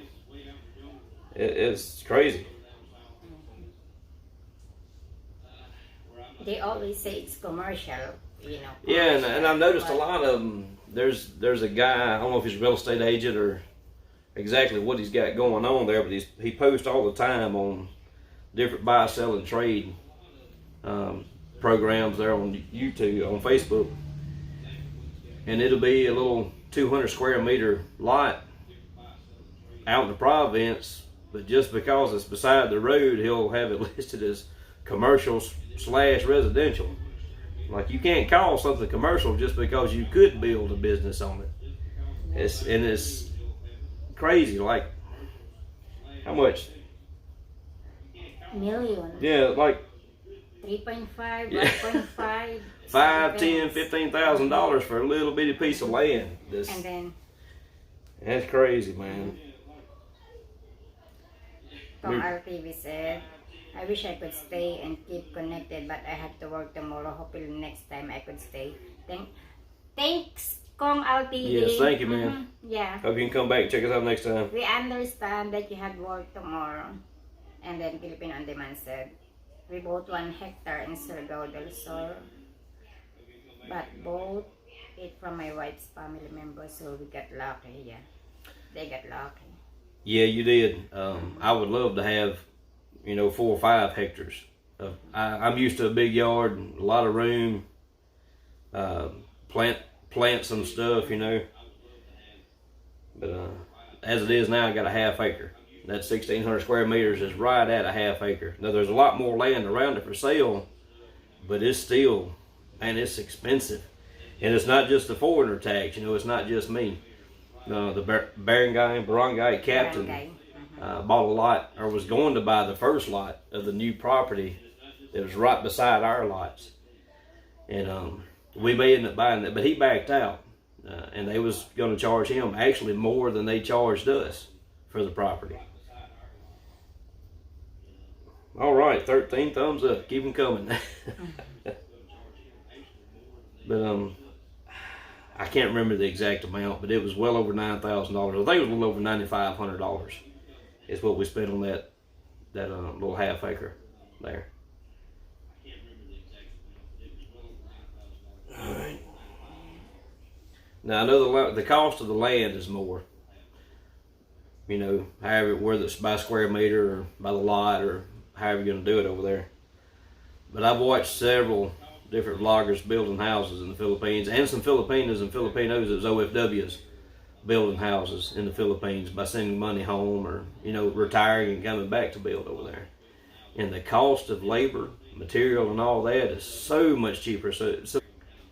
[SPEAKER 1] it's crazy.
[SPEAKER 2] They always say it's commercial,
[SPEAKER 1] Yeah, and I've noticed a lot of them. There's a guy, I don't know if he's a real estate agent or exactly what he's got going on there, but he posts all the time on different buy, sell, and trade programs there on YouTube, on Facebook. And it'll be a little 200 square meter lot out in the province, but just because it's beside the road, he'll have it listed as commercial / residential. Like, you can't call something commercial just because you could build a business on it. It's crazy. Like, how much?
[SPEAKER 2] Million.
[SPEAKER 1] Yeah, like
[SPEAKER 2] 3.5,
[SPEAKER 1] Yeah.
[SPEAKER 2] 1.5.
[SPEAKER 1] $5, $10, $15,000 for a little bitty piece of land.
[SPEAKER 2] And then
[SPEAKER 1] That's crazy, man.
[SPEAKER 2] Tom RTV said, I wish I could stay and keep connected, but I have to work tomorrow. Hopefully next time I could stay. Thanks, Kong RTV.
[SPEAKER 1] Yes, thank you, man.
[SPEAKER 2] Yeah.
[SPEAKER 1] Hope you can come back and check us out next time.
[SPEAKER 2] We understand that you have work tomorrow. And then Philippine On Demand said, we bought 1 hectare in Surigao del Sur, but bought it from my wife's family members, so we got lucky. Yeah, they got lucky.
[SPEAKER 1] Yeah, you did. I would love to have, 4 or 5 hectares. I'm used to a big yard, a lot of room, plant some stuff, But as it is now, I got a half acre. That 1,600 square meters is right at a half acre. Now, there's a lot more land around it for sale, but it's still, man, it's expensive. And it's not just the foreigner tax, it's not just me. The barangay captain bought a lot, or was going to buy the first lot of the new property that was right beside our lots. And we may end up buying that, but he backed out. And they was going to charge him actually more than they charged us for the property. All right, 13 thumbs up. Keep them coming. But I can't remember the exact amount, but it was well over $9,000. I think it was a little over $9,500 is what we spent on that little half acre there. All right. Now, I know the cost of the land is more. However, whether it's by square meter or by the lot or however you're going to do it over there. But I've watched several different vloggers building houses in the Philippines, and some Filipinas and Filipinos as OFWs building houses in the Philippines by sending money home or, retiring and coming back to build over there. And the cost of labor, material, and all that is so much cheaper. So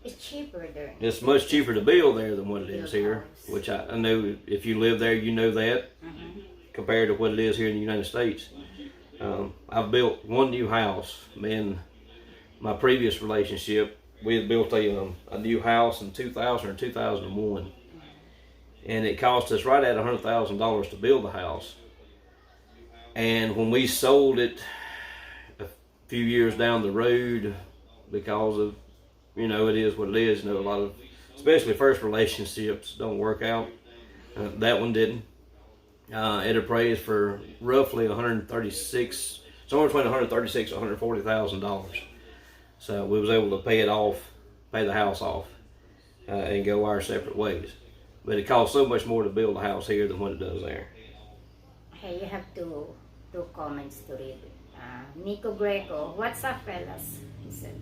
[SPEAKER 2] it's cheaper there.
[SPEAKER 1] It's much cheaper to build there than what it is here, which I know if you live there, you know that, compared to what it is here in the United States. I've built one new house. In my previous relationship, we had built a new house in 2000 or 2001. And it cost us right at $100,000 to build the house. And when we sold it a few years down the road, because of, it is what it is, a lot of, especially first relationships don't work out. That one didn't. It appraised for roughly $136, somewhere between $136 and $140,000. So we was able to pay the house off, and go our separate ways. But it costs so much more to build a house here than what it does there.
[SPEAKER 2] Hey, you have two comments to read. Nico Greco, what's up, fellas? He said.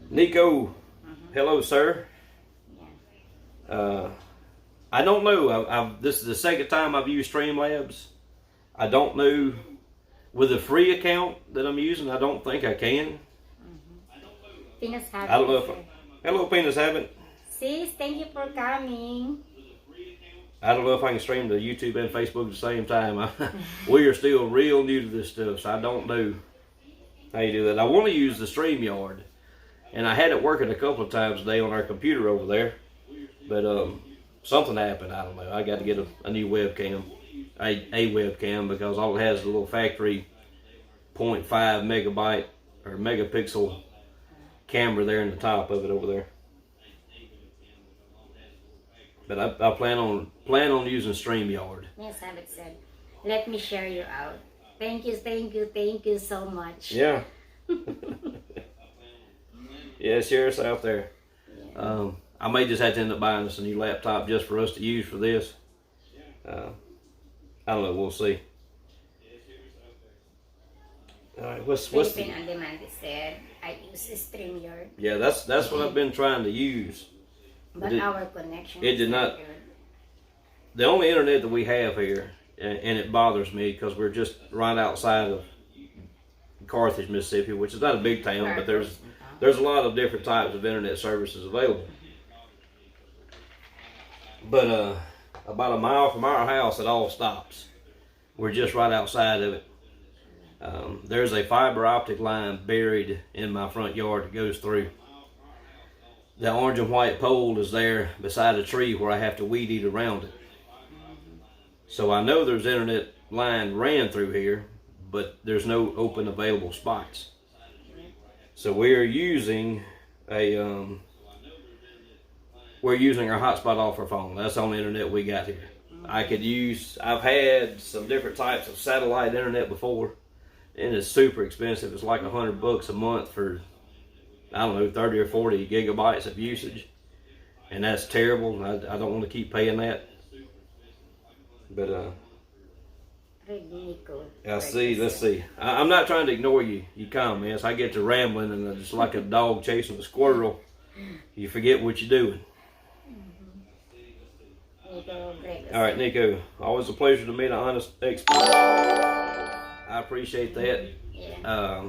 [SPEAKER 1] Nico, hello, sir.
[SPEAKER 2] Yeah.
[SPEAKER 1] I don't know. This is the second time I've used Streamlabs. I don't know. With a free account that I'm using, I don't think I can.
[SPEAKER 2] Penis Habit.
[SPEAKER 1] I don't know if. Hello, Penis Habit.
[SPEAKER 2] Sis, thank you for coming.
[SPEAKER 1] I don't know if I can stream to YouTube and Facebook at the same time. We are still real new to this stuff, so I don't know how you do that. I want to use the StreamYard, and I had it working a couple of times a day on our computer over there, but something happened. I don't know. I got to get a new webcam, a webcam, because all it has is a little factory 0.5 megabyte or megapixel camera there in the top of it over there. But I plan on using StreamYard.
[SPEAKER 2] Yes, Habit said, let me share you out. Thank you so much.
[SPEAKER 1] Yeah. Yeah, share us out there.
[SPEAKER 2] Yeah.
[SPEAKER 1] I may just have to end up buying us a new laptop just for us to use for this. I don't know. We'll see. All right, what's the
[SPEAKER 2] Philippine on demand is said. I use StreamYard.
[SPEAKER 1] Yeah, that's what I've been trying to use.
[SPEAKER 2] But our connection.
[SPEAKER 1] It did not. The only internet that we have here, and it bothers me because we're just right outside of Carthage, Mississippi, which is not a big town, but there's a lot of different types of internet services available. But about a mile from our house, it all stops. We're just right outside of it. There's a fiber optic line buried in my front yard that goes through. The orange and white pole is there beside a tree where I have to weed eat around it. So I know there's internet line ran through here, but there's no open available spots. So we're using our hotspot off our phone. That's the only internet we got here. I've had some different types of satellite internet before, and it's super expensive. It's like $100 a month for, I don't know, 30 or 40 gigabytes of usage. And that's terrible. I don't want to keep paying that. But, let's see. I'm not trying to ignore you comments. I get to rambling and just like a dog chasing a squirrel. You forget what you're doing. All right, Nico. Always a pleasure to meet an honest expert. I appreciate that.
[SPEAKER 2] Yeah.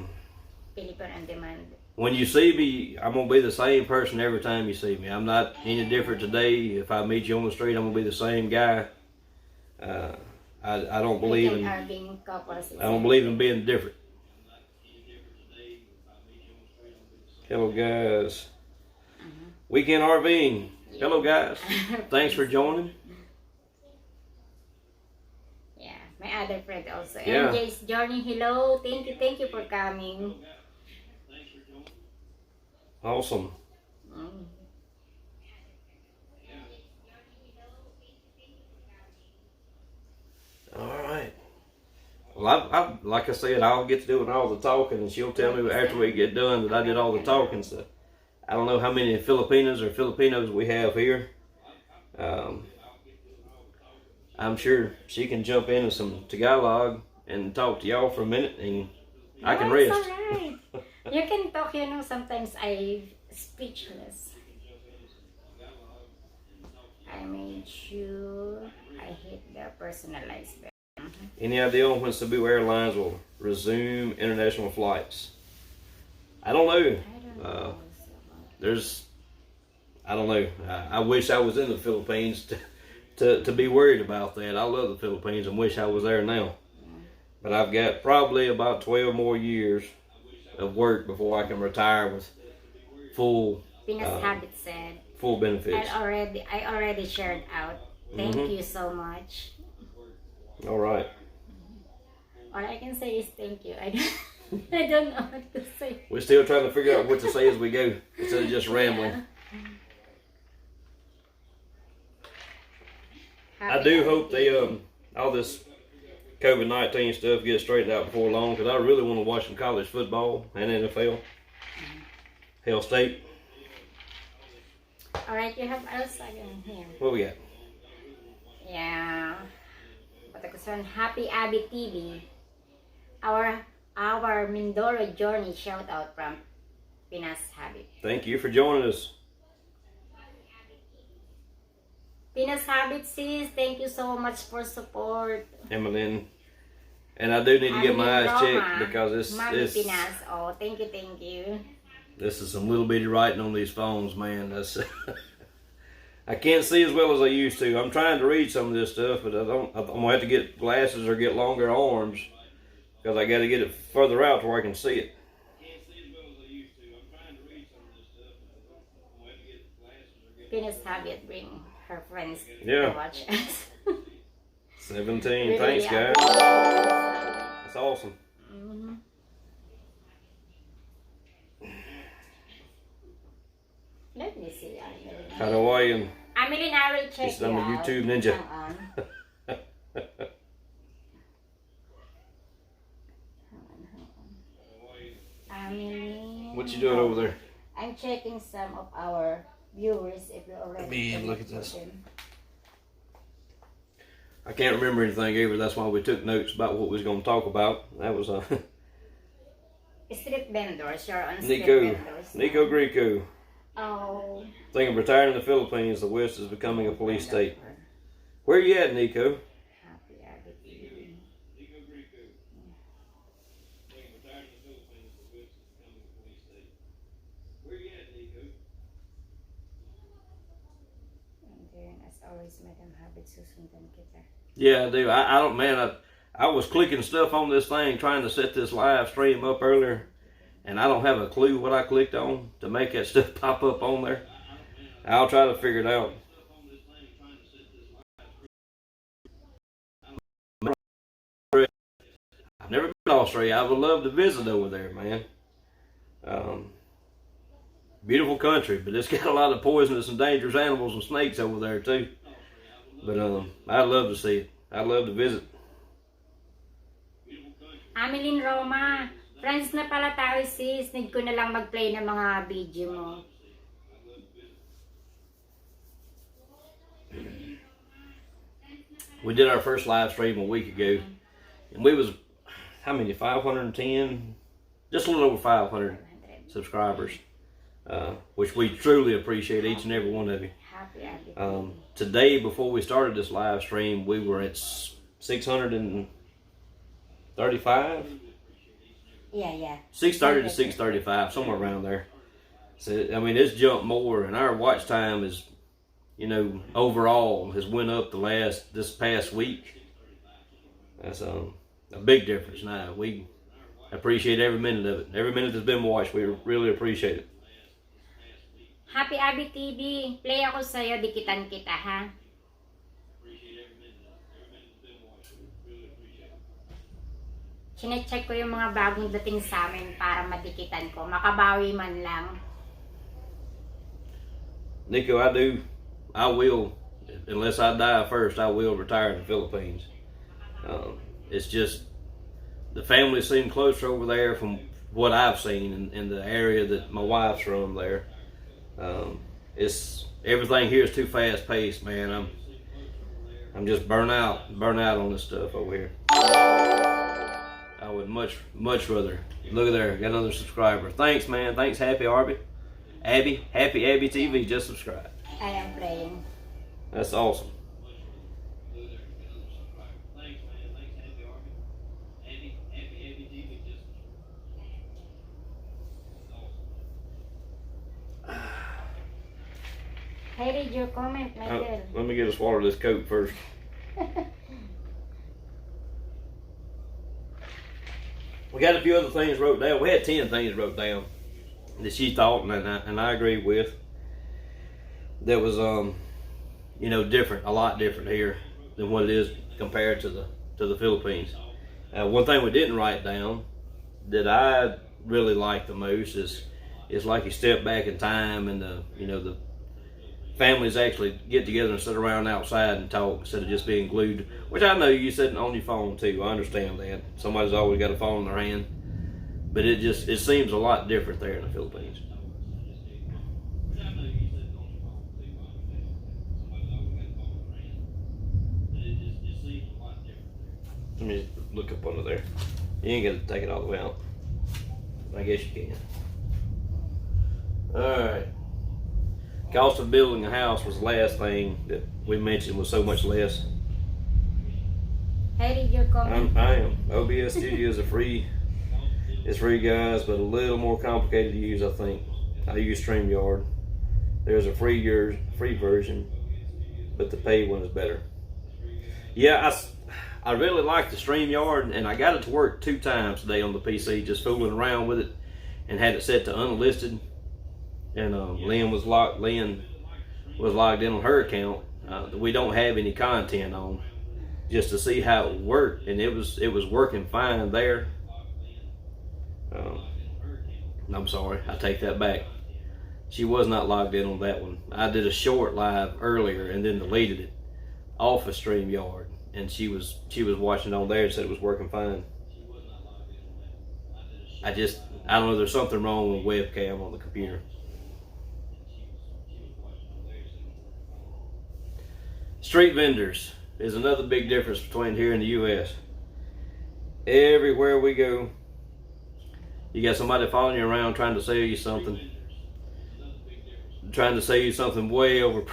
[SPEAKER 2] Philippine on demand.
[SPEAKER 1] When you see me, I'm going to be the same person every time you see me. I'm not any different today. If I meet you on the street, I'm going to be the same guy. I don't believe in being different. Hello, guys. Weekend RVing. Hello, guys. Thanks for joining.
[SPEAKER 2] Yeah, my other friend also.
[SPEAKER 1] Yeah.
[SPEAKER 2] MJ's Journey. Hello. Thank you for coming.
[SPEAKER 1] Awesome. All right. Well, I like I said, I'll get to doing all the talking, and she'll tell me after we get done that I did all the talking. So I don't know how many Filipinos we have here. I'm sure she can jump into some Tagalog and talk to y'all for a minute, and I can rest.
[SPEAKER 2] It's all right. You can talk. Sometimes I'm speechless. I made sure I hit the personalized button.
[SPEAKER 1] Any idea on when Cebu Airlines will resume international flights? I don't know. I don't know. I wish I was in the Philippines to be worried about that. I love the Philippines and wish I was there now. But I've got probably about 12 more years of work before I can retire with full
[SPEAKER 2] Habit said.
[SPEAKER 1] Full benefits.
[SPEAKER 2] I already shared out. Thank you so much.
[SPEAKER 1] All right.
[SPEAKER 2] All I can say is thank you. I don't know what to say.
[SPEAKER 1] We're still trying to figure out what to say as we go instead of just rambling. I do hope they all this COVID-19 stuff gets straightened out before long, because I really want to watch some college football and NFL. Hell State.
[SPEAKER 2] All right, you have else again here.
[SPEAKER 1] What we got?
[SPEAKER 2] Yeah. Happy Abby TV. Our Mindoro Journey shout out from Pinas Habit.
[SPEAKER 1] Thank you for joining us.
[SPEAKER 2] Pinas Habit sis, thank you so much for support.
[SPEAKER 1] Emmeline. And I do need to get my eyes checked because it's
[SPEAKER 2] Pinas. Oh, thank you.
[SPEAKER 1] This is some little bitty writing on these phones, man. That's I can't see as well as I used to. I'm trying to read some of this stuff, but I'm gonna have to get glasses or get longer arms because I got to get it further out to where I can see it.
[SPEAKER 2] Pinas Habit bring her friends
[SPEAKER 1] to
[SPEAKER 2] watch us.
[SPEAKER 1] 17.
[SPEAKER 2] Really,
[SPEAKER 1] thanks, guys. That's awesome.
[SPEAKER 2] Let me see.
[SPEAKER 1] Hawaiian.
[SPEAKER 2] Ameline, I will check
[SPEAKER 1] She's on the YouTube Ninja.
[SPEAKER 2] Ameline.
[SPEAKER 1] What you doing over there?
[SPEAKER 2] I'm checking some of our viewers if you already
[SPEAKER 1] look at this. I can't remember anything either. That's why we took notes about what we was going to talk about. That was
[SPEAKER 2] Street vendors. You're on street
[SPEAKER 1] Nico.
[SPEAKER 2] vendors.
[SPEAKER 1] Nico Greco.
[SPEAKER 2] Oh.
[SPEAKER 1] Thinking of retiring in the Philippines, the West is becoming a police state. Where you at, Nico?
[SPEAKER 2] Happy Abby TV.
[SPEAKER 1] Nico Greco. Thinking of retiring in the Philippines, the West is becoming a police state. Where you at, Nico?
[SPEAKER 2] And then, as always, Madam Habit, susundan kita.
[SPEAKER 1] Yeah, I do. I don't, man, I was clicking stuff on this thing, trying to set this live stream up earlier, and I don't have a clue what I clicked on to make that stuff pop up on there. I'll try to figure it out. I've never been to Australia. I would love to visit over there, man. Beautiful country, but it's got a lot of poisonous and dangerous animals and snakes over there too. But I'd love to see it. I'd love to visit.
[SPEAKER 2] Ameline Roma, friends na pala tayo sis. Need ko na lang mag-play ng mga video mo.
[SPEAKER 1] We did our first live stream a week ago, and we was, how many, 510? Just a little over 500 subscribers, which we truly appreciate each and every one of you.
[SPEAKER 2] Happy Abby.
[SPEAKER 1] Today, before we started this live stream, we were at 635?
[SPEAKER 2] Yeah.
[SPEAKER 1] 630 to 635, somewhere around there. So, I mean, it's jumped more, and our watch time is, you know, overall has went up this past week. That's a big difference now. We appreciate every minute of it. Every minute that's been watched, we really appreciate it.
[SPEAKER 2] Happy Abby TV. Play ako sa'yo, dikitan kita, ha? Sinecheck ko yung mga bagong dating sa amin para madikitan ko. Makabawi man lang.
[SPEAKER 1] Nico, I will, unless I die first, I will retire in the Philippines. It's just, the family seem closer over there from what I've seen in the area that my wife's from there. It's, everything here is too fast paced, man. I'm just burnt out on this stuff over here. I would much rather. Look at there, got another subscriber. Thanks, man. Thanks, Happy Abby. Happy Abby TV just subscribed.
[SPEAKER 2] I am playing.
[SPEAKER 1] That's awesome.
[SPEAKER 2] Hey, read your comment, my girl.
[SPEAKER 1] Let me get a swallow of this Coke first. We got a few other things wrote down. We had 10 things wrote down that she thought, and I agree with. That was, you know, different, a lot different here than what it is compared to the Philippines. One thing we didn't write down that I really like the most is like you step back in time and the families actually get together and sit around outside and talk instead of just being glued. Which I know you sitting on your phone too. I understand that. Somebody's always got a phone in their hand. But it seems a lot different there in the Philippines. Let me look up under there. You ain't got to take it all the way out. I guess you can. Alright. Cost of building a house was the last thing that we mentioned, was so much less.
[SPEAKER 2] Hey, read your comment.
[SPEAKER 1] I am. OBS Studio is free, guys, but a little more complicated to use, I think. I use StreamYard. There's a free version, but the paid one is better. Yeah, I really like the StreamYard, and I got it to work 2 times today on the PC, just fooling around with it, and had it set to unlisted. And Lynn was logged in on her account that we don't have any content on, just to see how it worked, and it was working fine there. I'm sorry, I take that back. She was not logged in on that one. I did a short live earlier and then deleted it off of StreamYard, and she was watching on there and said it was working fine. I don't know, there's something wrong with webcam on the computer. Street vendors. is another big difference between here and the U.S. Everywhere we go, you got somebody following you around trying to sell you something. Trying to sell you something way over,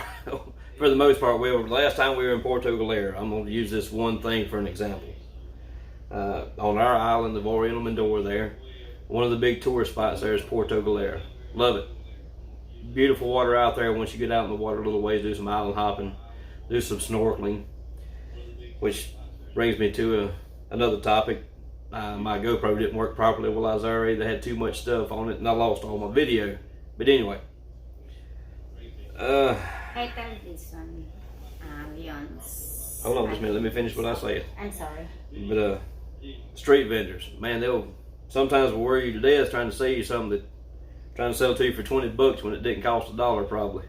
[SPEAKER 1] for the most part, way over. Last time we were in Puerto Galera, I'm going to use this one thing for an example. On our island of Oriental Mindoro there, one of the big tourist spots there is Puerto Galera. Love it. Beautiful water out there. Once you get out in the water a little ways, do some island hopping, do some snorkeling, which brings me to another topic. My GoPro didn't work properly while I was there. They had too much stuff on it and I lost all my video. But anyway.
[SPEAKER 2] I tell this one, Leon's.
[SPEAKER 1] Hold on just a minute. Let me finish what I said.
[SPEAKER 2] I'm sorry.
[SPEAKER 1] But street vendors, man, they'll sometimes worry you to death trying to sell you something that trying to sell to you for $20 when it didn't cost $1 probably.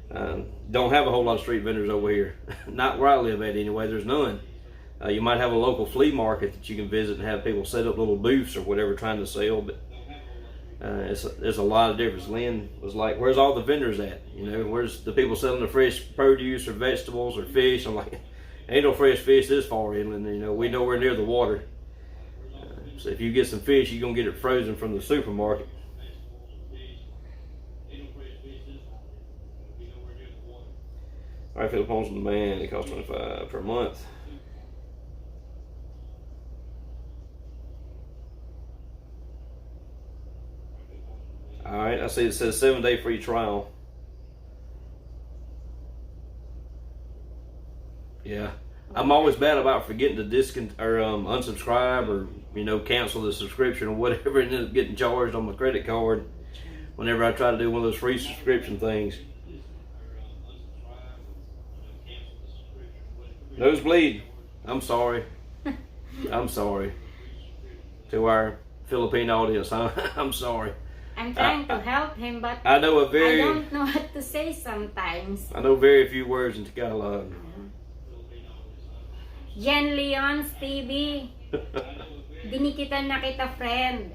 [SPEAKER 1] Don't have a whole lot of street vendors over here. Not where I live at anyway. There's none. You might have a local flea market that you can visit and have people set up little booths or whatever trying to sell, but there's a lot of difference. Lynn was like, where's all the vendors at? You know, where's the people selling the fresh produce or vegetables or fish? I'm like, ain't no fresh fish this far inland. You know, we nowhere near the water. So if you get some fish, you're going to get it frozen from the supermarket. All right, Philippines on demand, it costs $25 per month. All right, I see it says 7-day free trial. Yeah, I'm always bad about forgetting to unsubscribe or cancel the subscription or whatever, and end up getting charged on my credit card whenever I try to do one of those free subscription things. Nosebleed. I'm sorry. I'm sorry. To our Philippine audience, I'm sorry.
[SPEAKER 2] I'm trying to help him, but
[SPEAKER 1] I know
[SPEAKER 2] I don't know what to say sometimes.
[SPEAKER 1] I know very few words in Tagalog.
[SPEAKER 2] Jen Leon's TV. Dinikitan na kita, friend.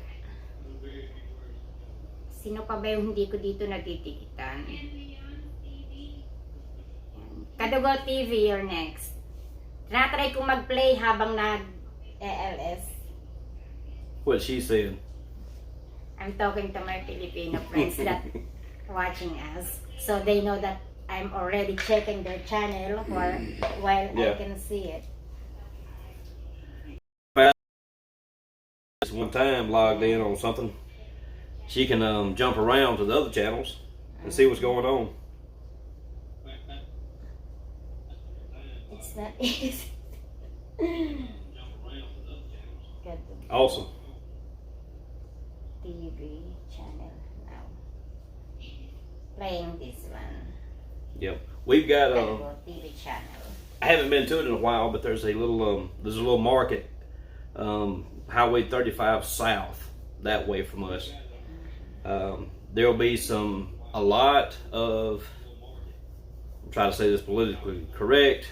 [SPEAKER 2] Sino pa ba yung hindi ko dito natitikitan? Kadugo TV, you're next. Try kong mag-play habang nag-ELS.
[SPEAKER 1] What she said.
[SPEAKER 2] I'm talking to my Filipino friends that watching us, so they know that I'm already checking their channel while I can see it.
[SPEAKER 1] One time logged in on something, she can jump around to the other channels and see what's going on.
[SPEAKER 2] It's not easy.
[SPEAKER 1] Awesome.
[SPEAKER 2] TV channel now. Playing this one.
[SPEAKER 1] Yep. We've got
[SPEAKER 2] TV channel.
[SPEAKER 1] I haven't been to it in a while, but there's a little market, Highway 35 south, that way from us. There'll be a lot of, I'm trying to say this politically correct,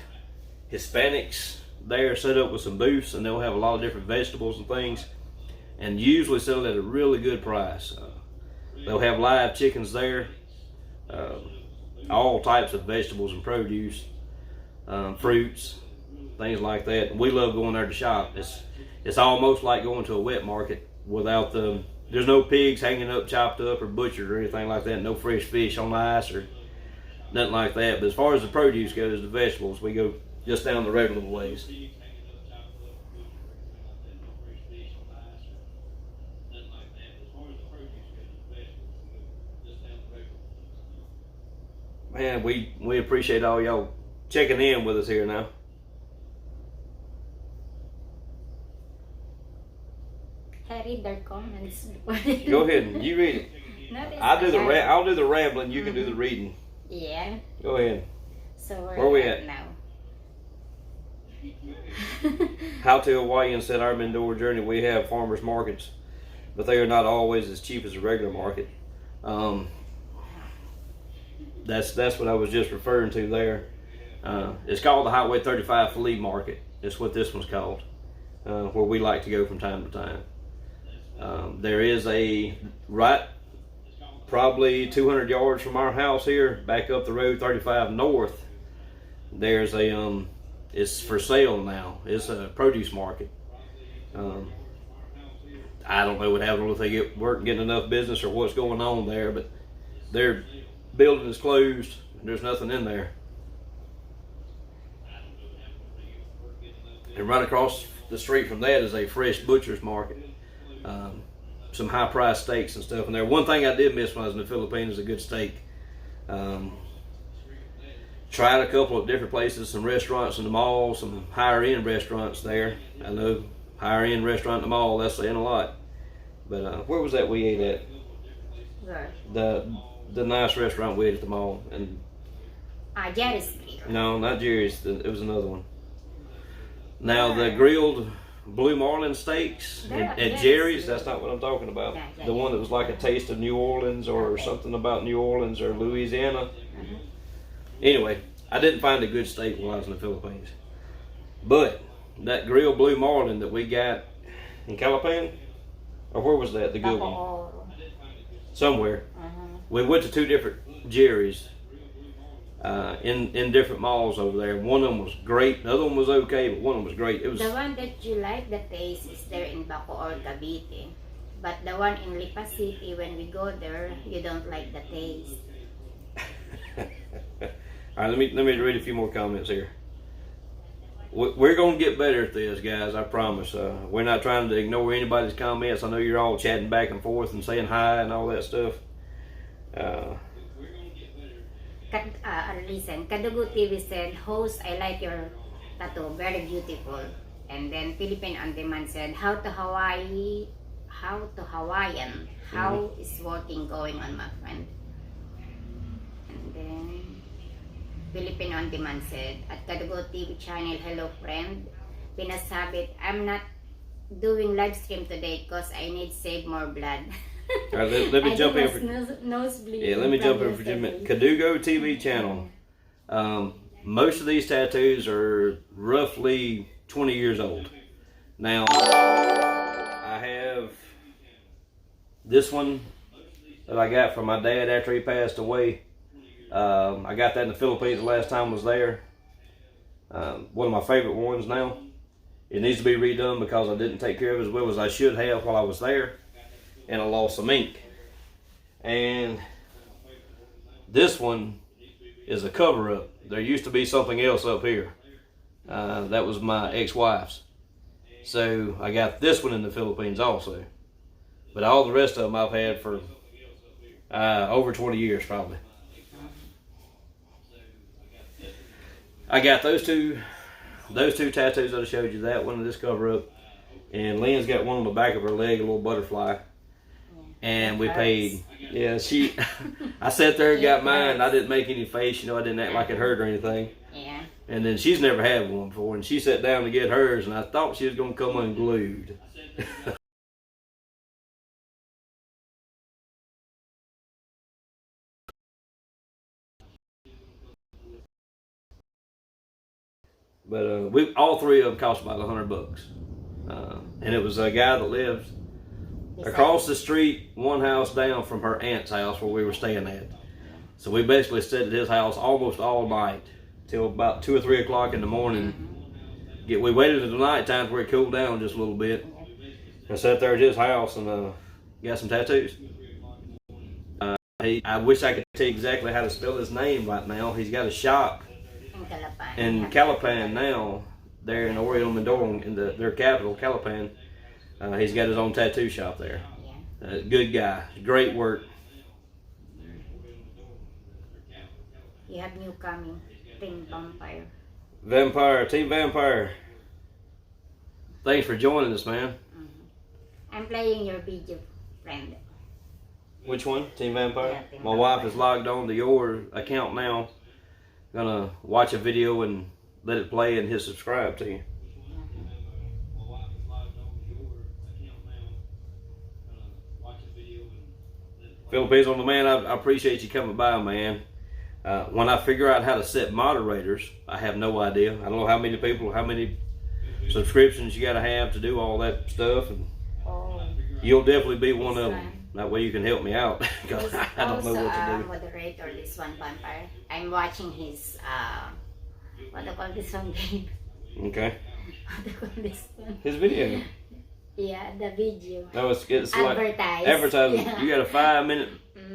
[SPEAKER 1] Hispanics there set up with some booths, and they'll have a lot of different vegetables and things, and usually sell it at a really good price. They'll have live chickens there, all types of vegetables and produce, fruits, things like that. We love going there to shop. It's almost like going to a wet market without there's no pigs hanging up, chopped up, or butchered or anything like that. No fresh fish on ice or nothing like that. But as far as the produce goes, the vegetables, we go just down the road a little ways. Man, we appreciate all y'all checking in with us here now.
[SPEAKER 2] I read their comments.
[SPEAKER 1] Go ahead, you read it. I'll do the rambling. You can do the reading.
[SPEAKER 2] Yeah.
[SPEAKER 1] Go ahead.
[SPEAKER 2] So
[SPEAKER 1] where we at
[SPEAKER 2] now?
[SPEAKER 1] How to Hawaiian said our Mindoro Journey, we have farmers markets, but they are not always as cheap as a regular market. That's what I was just referring to there. It's called the Highway 35 Flea Market. That's what this one's called, where we like to go from time to time. There is probably 200 yards from our house here, back up the road 35 north. There's a It's for sale now. It's a produce market. I don't know what happened, if they weren't getting enough business or what's going on there, but their building is closed and there's nothing in there. And right across the street from that is a fresh butcher's market. Some high priced steaks and stuff in there. One thing I did miss when I was in the Philippines is a good steak. Tried a couple of different places, some restaurants in the mall, some higher end restaurants there. I know higher end restaurant in the mall, that's saying a lot. But where was that we ate at?
[SPEAKER 2] Where?
[SPEAKER 1] The nice restaurant we ate at the mall. And
[SPEAKER 2] Jerry's.
[SPEAKER 1] no, not Jerry's. It was another one. Now the grilled blue marlin steaks at Jerry's, that's not what I'm talking about. The one that was like a taste of New Orleans or something about New Orleans or Louisiana. Anyway, I didn't find a good steak while I was in the Philippines. But that grilled blue marlin that we got in Calapan, or where was that, the good one? Somewhere. We went to 2 different Jerry's in different malls over there. One of them was great, the other one was okay, but one of them was great. It was
[SPEAKER 2] the one that you like the taste is there in Bacoor, Cavite. But the one in Lipa City, when we go there, you don't like the taste.
[SPEAKER 1] All right, let me read a few more comments here. We're going to get better at this, guys, I promise. We're not trying to ignore anybody's comments. I know you're all chatting back and forth and saying hi and all that stuff.
[SPEAKER 2] Listen, Kadugo TV said, host, I like your tattoo, very beautiful. And then Philippine On Demand said, how to Hawaiian, how is working going on, my friend? And then Philippine On Demand said, at Kadugo TV channel, hello friend, pinasabit, I'm not doing live stream today because I need save more blood.
[SPEAKER 1] All right, let me jump in for
[SPEAKER 2] nosebleed.
[SPEAKER 1] Yeah, let me jump in for 2 minutes. Kadugo TV channel. Most of these tattoos are roughly 20 years old. Now, I have this one that I got from my dad after he passed away. I got that in the Philippines the last time I was there. One of my favorite ones now. It needs to be redone because I didn't take care of it as well as I should have while I was there. And I lost some ink. And this one is a cover-up. There used to be something else up here. That was my ex-wife's. So I got this one in the Philippines also. But all the rest of them I've had for over 20 years probably. I got those two tattoos that I showed you, that one and this cover-up. And Lynn's got one on the back of her leg, a little butterfly. And we paid, I sat there and got mine. I didn't make any face, I didn't act like it hurt or anything.
[SPEAKER 2] Yeah.
[SPEAKER 1] And then she's never had one before, and she sat down to get hers, and I thought she was going to come unglued. But all 3 of them cost about $100. And it was a guy that lived across the street, one house down from her aunt's house where we were staying at. So we basically stayed at his house almost all night till about 2 or 3 o'clock in the morning. We waited until night time where it cooled down just a little bit. I sat there at his house and got some tattoos. I wish I could tell you exactly how to spell his name right now. He's got a shop in Calapan now, there in Oriental Mindoro, in their capital, Calapan. He's got his own tattoo shop there. Good guy, great work.
[SPEAKER 2] You have new coming, Team Vampire.
[SPEAKER 1] Team Vampire. Thanks for joining us, man.
[SPEAKER 2] I'm playing your video, friend.
[SPEAKER 1] Which one? Team Vampire?
[SPEAKER 2] Yeah,
[SPEAKER 1] My wife is logged on to your account now. Gonna watch a video and let it play and hit subscribe to you. Philippines on Demand, I appreciate you coming by, man. When I figure out how to set moderators, I have no idea. I don't know how many people, how many subscriptions you got to have to do all that stuff. And you'll definitely be one of them. That way you can help me out. Because I don't know what to do.
[SPEAKER 2] Moderator, this one, Vampire. I'm watching his, what do you call this one game?
[SPEAKER 1] Okay.
[SPEAKER 2] What do you call this one?
[SPEAKER 1] His video.
[SPEAKER 2] Yeah, the video.
[SPEAKER 1] No, it's like
[SPEAKER 2] Advertise.
[SPEAKER 1] advertisement.
[SPEAKER 2] Yeah.
[SPEAKER 1] You got a 5-minute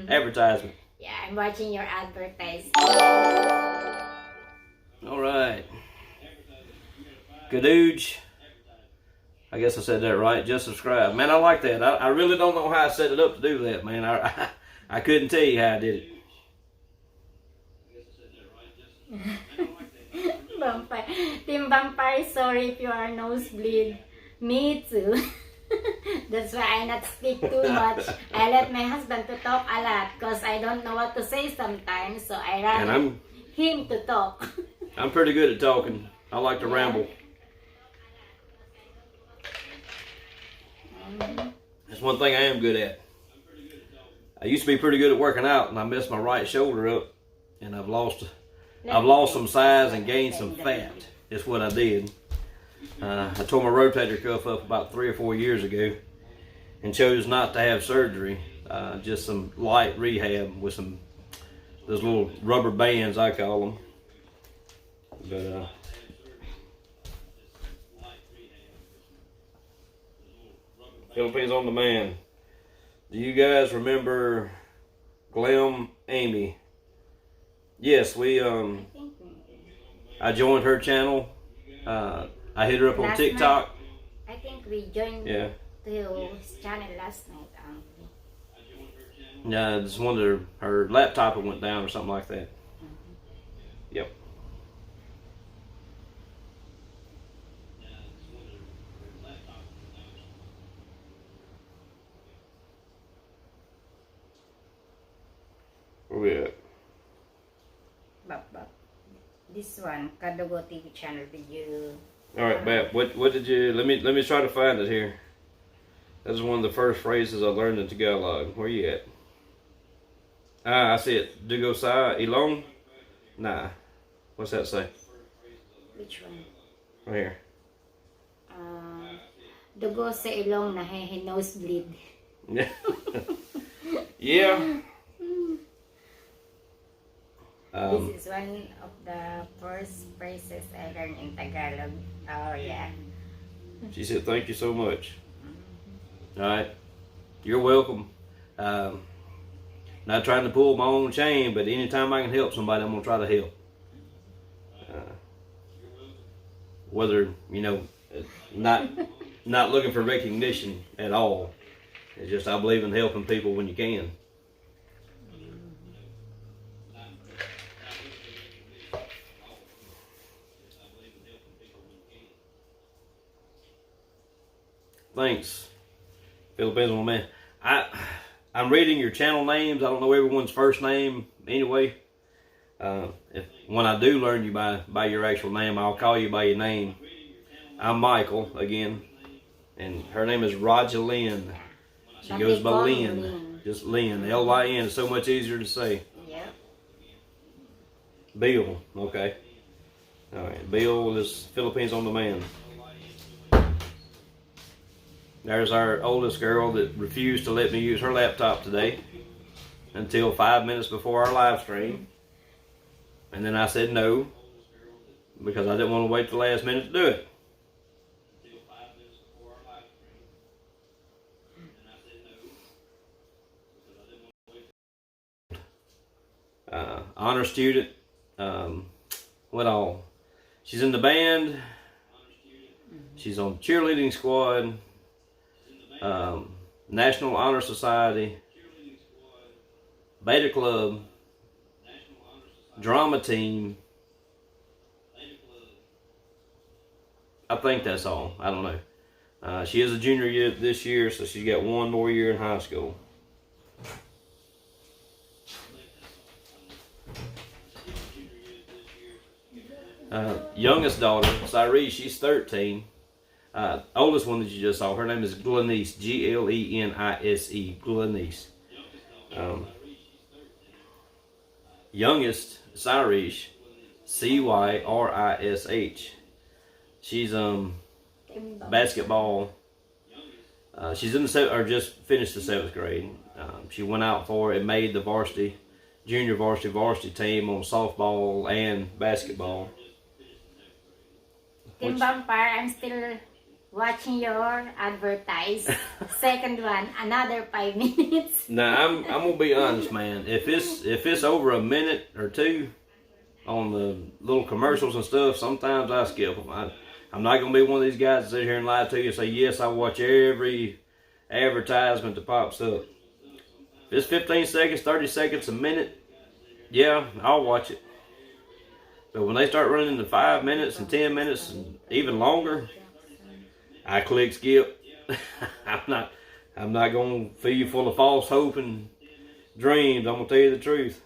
[SPEAKER 1] advertisement.
[SPEAKER 2] Yeah, I'm watching your advertisement.
[SPEAKER 1] All right. Gadooge. I guess I said that right. Just subscribe. Man, I like that. I really don't know how I set it up to do that, man. I couldn't tell you how I did it.
[SPEAKER 2] Vampire. Team Vampire, sorry if you are nosebleed. Me too. That's why I not speak too much. I let my husband to talk a lot because I don't know what to say sometimes. So I rather him to talk.
[SPEAKER 1] I'm pretty good at talking. I like to ramble. That's one thing I am good at. I used to be pretty good at working out, and I messed my right shoulder up, and I've lost some size and gained some fat. That's what I did. I tore my rotator cuff up about 3 or 4 years ago, and chose not to have surgery. Just some light rehab with those little rubber bands, I call them. But Philippines on Demand. Do you guys remember Glam Amy? Yes, I joined her channel. I hit her up on
[SPEAKER 2] Last
[SPEAKER 1] TikTok.
[SPEAKER 2] night, I think we joined to his channel last night.
[SPEAKER 1] Yeah, I just wondered, her laptop went down or something like that. Yep. Where we at?
[SPEAKER 2] Bap. This one, Kadugo TV channel video.
[SPEAKER 1] All right, Bap. What did you? Let me try to find it here. That's one of the first phrases I learned in Tagalog. Where you at? I see it. Dugo sa ilong? Nah. What's that say?
[SPEAKER 2] Which one?
[SPEAKER 1] Right here.
[SPEAKER 2] Dugo sa ilong na nosebleed.
[SPEAKER 1] Yeah. Yeah.
[SPEAKER 2] This is one of the first phrases I learned in Tagalog. Oh, yeah.
[SPEAKER 1] She said, "Thank you so much." All right. You're welcome. Not trying to pull my own chain, but anytime I can help somebody, I'm going to try to help. Whether, not looking for recognition at all. It's just I believe in helping people when you can. Thanks, Filipino man. I'm reading your channel names. I don't know everyone's first name anyway. When I do learn you by your actual name, I'll call you by your name. I'm Michael again, and her name is Roger Lynn. She goes by Lynn. Just Lynn. Lyn is so much easier to say.
[SPEAKER 2] Yeah.
[SPEAKER 1] Bill. Okay. All right. Bill is Philippines on Demand. There's our oldest girl that refused to let me use her laptop today until 5 minutes before our live stream. And then I said no because I didn't want to wait the last minute to do it. Honor student. What all? She's in the band. She's on cheerleading squad. National Honor Society, Beta Club, Drama Team. I think that's all. I don't know. She is a junior this year, so she's got one more year in high school. Youngest daughter, Cyree, she's 13. Oldest one that you just saw, her name is Glenise, Glenise, Glenise. Youngest, Cyrish, Cyrish. She's basketball. She's in just finished the 7th grade. She went out for it and made the junior varsity team on softball and basketball.
[SPEAKER 2] Team Vampire, I'm still watching your advertise. Second one, another 5 minutes.
[SPEAKER 1] Now I'm gonna be honest, man. If it's over a minute or two on the little commercials and stuff, sometimes I skip them. I'm not gonna be one of these guys that sit here and lie to you and say yes, I watch every advertisement that pops up. If it's 15 seconds, 30 seconds, a minute, yeah, I'll watch it. But when they start running to 5 minutes and 10 minutes and even longer, I click skip. I'm not gonna fill you full of false hope and dreams. I'm gonna tell you the truth.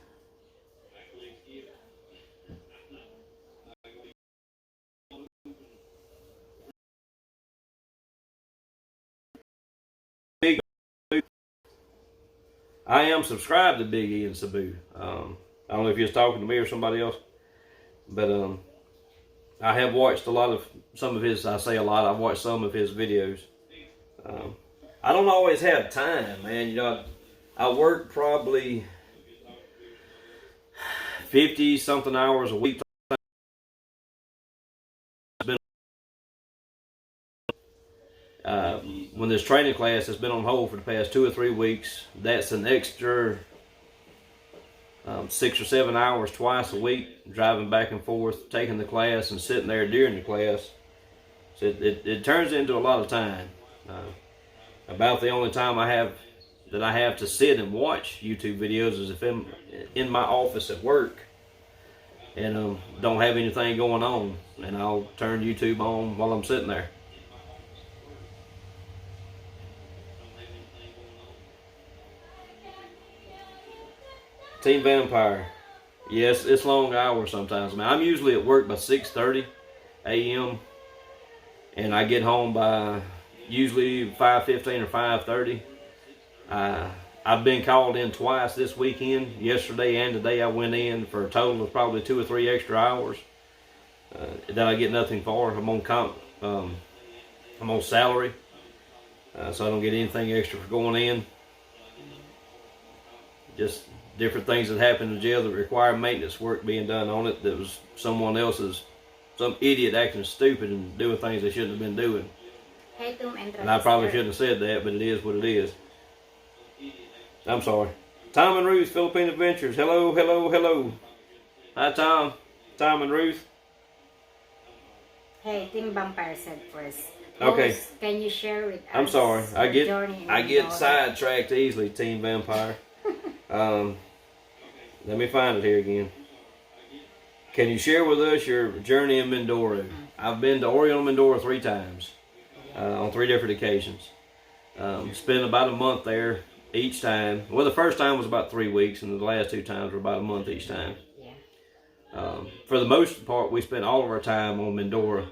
[SPEAKER 1] I am subscribed to Big E and Sabu. I don't know if you was talking to me or somebody else, but I have watched some of his. I say a lot. I've watched some of his videos. I don't always have time, man. You know, I work probably 50 something hours a week. When this training class has been on hold for the past 2 or 3 weeks, that's an extra 6 or 7 hours twice a week, driving back and forth, taking the class and sitting there during the class. So it turns into a lot of time. About the only time I have to sit and watch YouTube videos is if I'm in my office at work and don't have anything going on, and I'll turn YouTube on while I'm sitting there. Team Vampire. Yes, it's long hours sometimes. Man, I'm usually at work by 6:30 a.m. and I get home by usually 5:15 or 5:30. I've been called in twice this weekend. Yesterday and today I went in for a total of probably 2 or 3 extra hours that I get nothing for. I'm on salary, so I don't get anything extra for going in. Just different things that happen in the jail that require maintenance work being done on it. That was some idiot acting stupid and doing things they shouldn't have been doing. And I probably shouldn't have said that, but it is what it is. I'm sorry. Tom and Ruth, Philippine Adventures. Hello, hello, hello. Hi, Tom. Tom and Ruth.
[SPEAKER 2] Hey, Team Vampire said first.
[SPEAKER 1] Okay.
[SPEAKER 2] Rose, can you share with us?
[SPEAKER 1] I'm sorry. I
[SPEAKER 2] Mindoro?
[SPEAKER 1] get sidetracked easily, Team Vampire. Let me find it here again. Can you share with us your journey in Mindoro? I've been to Oriental Mindoro 3 times on 3 different occasions. Spent about a month there each time. Well, the first time was about 3 weeks, and the last 2 times were about a month each time. For the most part, we spent all of our time on Mindoro,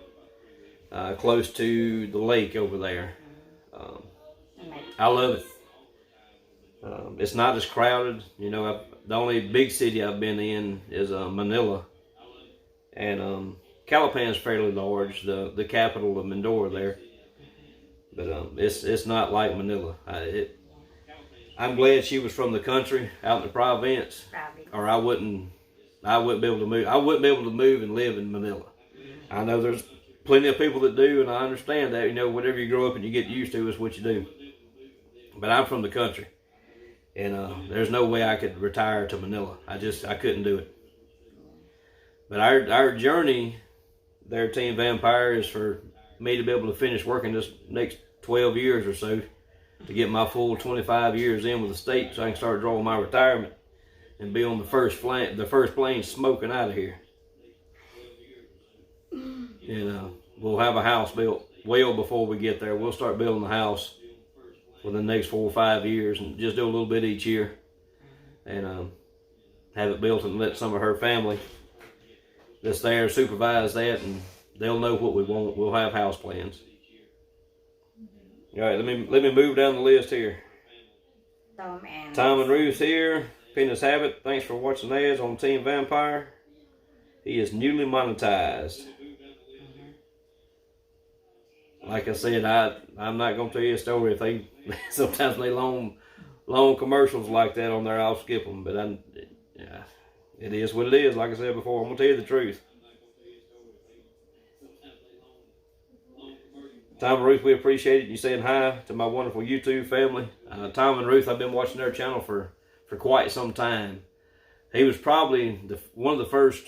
[SPEAKER 1] close to the lake over there. I love it. It's not as crowded. You know, the only big city I've been in is Manila, and Calapan's fairly large, the capital of Mindoro there. But it's not like Manila. I'm glad she was from the country, out in the province, or I wouldn't be able to move. I wouldn't be able to move and live in Manila. I know there's plenty of people that do, and I understand that. You know, whatever you grow up and you get used to is what you do. But I'm from the country. And there's no way I could retire to Manila. I couldn't do it. But our journey there, Team Vampire, is for me to be able to finish working this next 12 years or so to get my full 25 years in with the state, so I can start drawing my retirement and be on the first plane smoking out of here. And we'll have a house built well before we get there. We'll start building the house within the next 4 or 5 years, and just do a little bit each year, and have it built and let some of her family that's there supervise that, and they'll know what we want. We'll have house plans. All right, let me move down the list here. Tom and Ruth here. Penis Habit, thanks for watching ads on Team Vampire. He is newly monetized. Like I said, I'm not gonna tell you a story. If they sometimes they long commercials like that on there, I'll skip them. But it is what it is. Like I said before, I'm gonna tell you the truth. Tom and Ruth, we appreciate it. You saying hi to my wonderful YouTube family. Tom and Ruth, I've been watching their channel for quite some time. He was probably one of the first,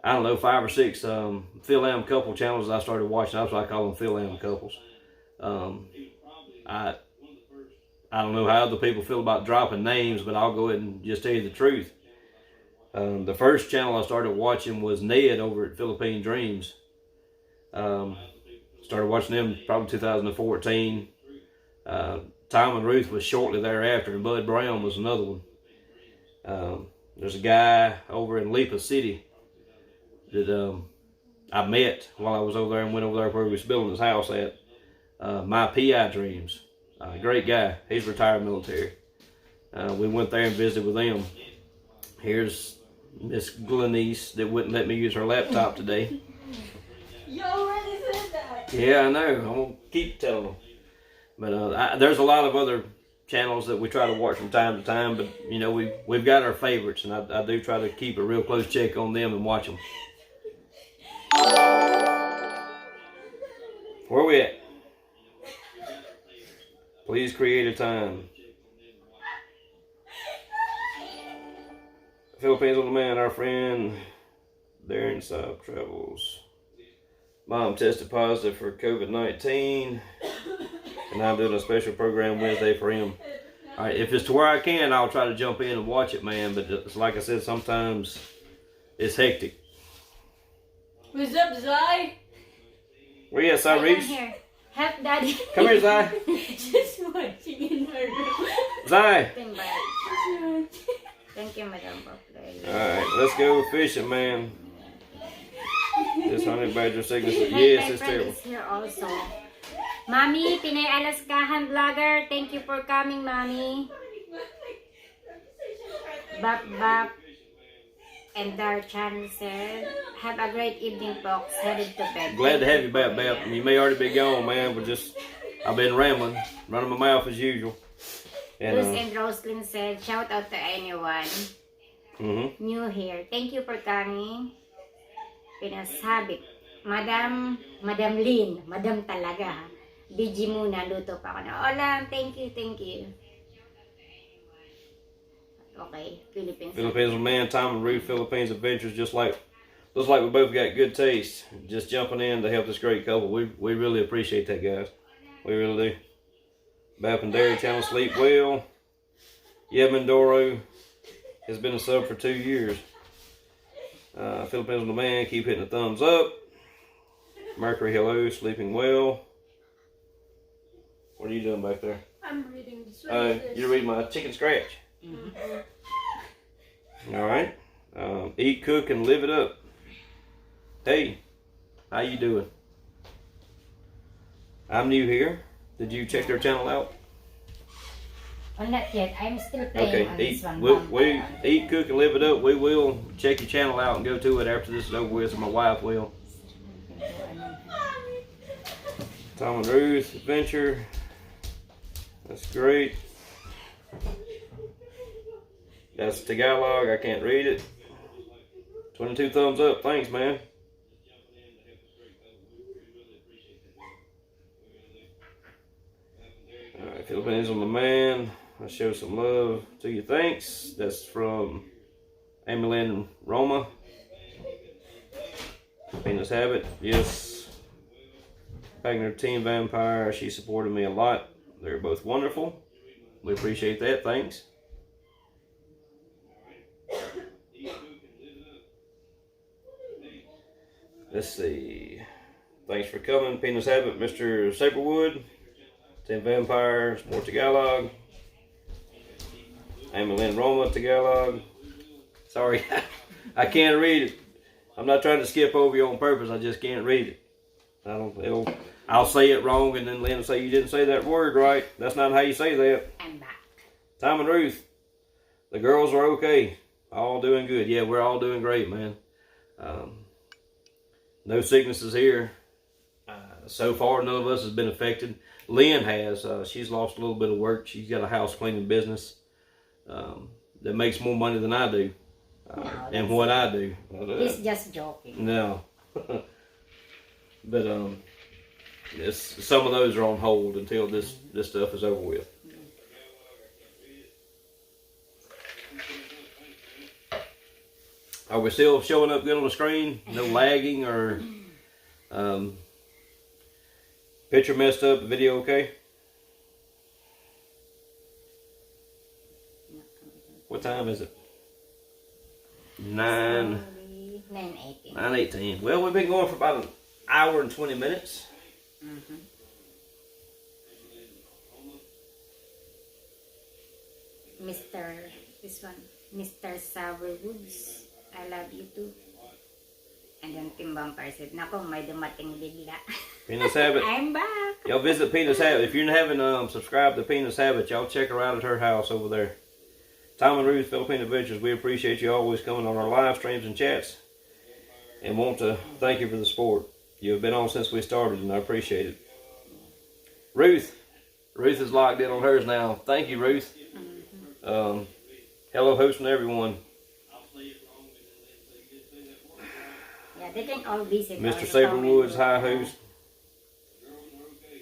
[SPEAKER 1] I don't know, 5 or 6 Phil Am couple channels I started watching. That's why I call them Phil Am couples. I don't know how other people feel about dropping names, but I'll go ahead and just tell you the truth. The first channel I started watching was Ned over at Philippine Dreams. Started watching them probably 2014. Tom and Ruth was shortly thereafter, and Bud Brown was another one. There's a guy over in Lipa City that I met while I was over there and went over there where he was building his house at. My PI Dreams. Great guy. He's retired military. We went there and visited with them. Here's Miss Glenise that wouldn't let me use her laptop today.
[SPEAKER 2] You already said that.
[SPEAKER 1] Yeah, I know. I'm going to keep telling them. But there's a lot of other channels that we try to watch from time to time, but you know, we've got our favorites, and I do try to keep a real close check on them and watch them. Where we at? Please create a time. Philippines on Demand, our friend Darren Saab travels. Mom tested positive for COVID-19, and I'm doing a special program Wednesday for him. All right, if it's to where I can, I'll try to jump in and watch it, man. But it's like I said, sometimes it's hectic.
[SPEAKER 2] What's up, Zai?
[SPEAKER 1] Where you at, Cyrese?
[SPEAKER 2] Here. Help Daddy.
[SPEAKER 1] Come here, Zai.
[SPEAKER 2] Just watching in her room.
[SPEAKER 1] Zai.
[SPEAKER 2] Thank you, Madam.
[SPEAKER 1] Alright, let's go fishing, man. This honey badger signature. Yes, it's terrible.
[SPEAKER 2] Here also. Mommy, Pinay Alaskahan vlogger. Thank you for coming, Mommy. Bap Bap and our channel said, have a great evening, folks. Headed to bed.
[SPEAKER 1] Glad to have you back, Bap. You may already be gone, man, but I've been rambling, running my mouth as usual. And,
[SPEAKER 2] Luz and Roslyn said, shout out to anyone new here. Thank you for coming. Pinasabit. Madam Lynn. Madam talaga. BG muna. Luto pa ako na. Olam. Thank you. Okay.
[SPEAKER 1] Philippines man, Tom and Ruth, Philippines Adventures, looks like we both got good taste. Just jumping in to help this great couple. We really appreciate that, guys. We really do. Bap and Dairy Channel, sleep well. Yeah, Mindoro has been a sub for 2 years. Philippines on Demand, keep hitting the thumbs up. Mercury, hello, sleeping well. What are you doing back there?
[SPEAKER 2] I'm reading this.
[SPEAKER 1] You're reading my chicken scratch. All right. Eat, cook, and live it up. Hey, how you doing? I'm new here. Did you check their channel out?
[SPEAKER 2] Oh, not yet. I'm still playing on this one.
[SPEAKER 1] We eat, cook, and live it up. We will check your channel out and go to it after this is over with, so my wife will. Tom and Ruth Adventure. That's great. That's Tagalog. I can't read it. 22 thumbs up. Thanks, man. Alright, Philippines on Demand. I show some love to you. Thanks. That's from Emily Roma. Penis Habit. Yes. Wagner Team Vampire. She supported me a lot. They're both wonderful. We appreciate that. Thanks. Let's see. Thanks for coming, Penis Habit, Mr. Saberwood. Team Vampire, more Tagalog. Emily Roma, Tagalog. Sorry, I can't read it. I'm not trying to skip over you on purpose. I just can't read it. I'll say it wrong, and then Lynn will say you didn't say that word right. That's not how you say that.
[SPEAKER 2] I'm back.
[SPEAKER 1] Tom and Ruth, the girls are okay. All doing good. Yeah, we're all doing great, man. No sicknesses here. So far, none of us has been affected. Lynn has. She's lost a little bit of work. She's got a house cleaning business that makes more money than I do. And what I do.
[SPEAKER 2] He's just joking.
[SPEAKER 1] No. But some of those are on hold until this stuff is over with. Are we still showing up good on the screen? No lagging or picture messed up, video okay? What time is it?
[SPEAKER 2] 9:18.
[SPEAKER 1] 9:18. Well, we've been going for about an hour and 20 minutes.
[SPEAKER 2] Mr. Sourwoods, I love you too. And then Tim Vampire said, "Nako, may dumating bigla."
[SPEAKER 1] Penis Habit.
[SPEAKER 2] I'm back.
[SPEAKER 1] Y'all visit Penis Habit. If you haven't subscribed to Penis Habit, y'all check her out at her house over there. Tom and Ruth, Philippine Adventures, we appreciate you always coming on our live streams and chats. And want to thank you for the support. You have been on since we started, and I appreciate it. Ruth is locked in on hers now. Thank you, Ruth. Hello, host and everyone.
[SPEAKER 2] Yeah, they can all visit.
[SPEAKER 1] Mr. Saberwoods, hi host.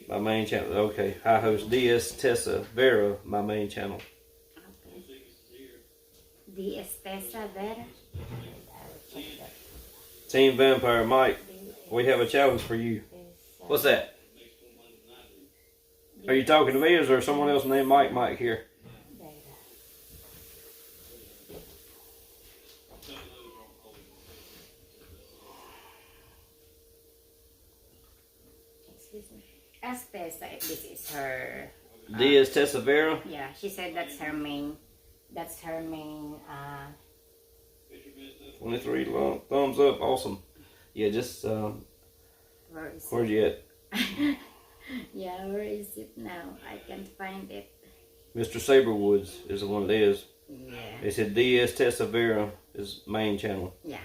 [SPEAKER 1] My main channel. Okay, hi host DS Tessa Vera, my main channel.
[SPEAKER 2] Okay. DS Tessa Vera.
[SPEAKER 1] Team Vampire Mike, we have a challenge for you. What's that? Are you talking to me, or is there someone else named Mike here?
[SPEAKER 2] Ask Tessa if this is her.
[SPEAKER 1] DS Tessa Vera?
[SPEAKER 2] Yeah, she said that's her main.
[SPEAKER 1] 23 thumbs up, awesome. Yeah, just where's you at?
[SPEAKER 2] Yeah, where is it now? I can't find it.
[SPEAKER 1] Mr. Saberwoods is the one it is.
[SPEAKER 2] Yeah.
[SPEAKER 1] It said DS Tessa Vera is main channel.
[SPEAKER 2] Yeah.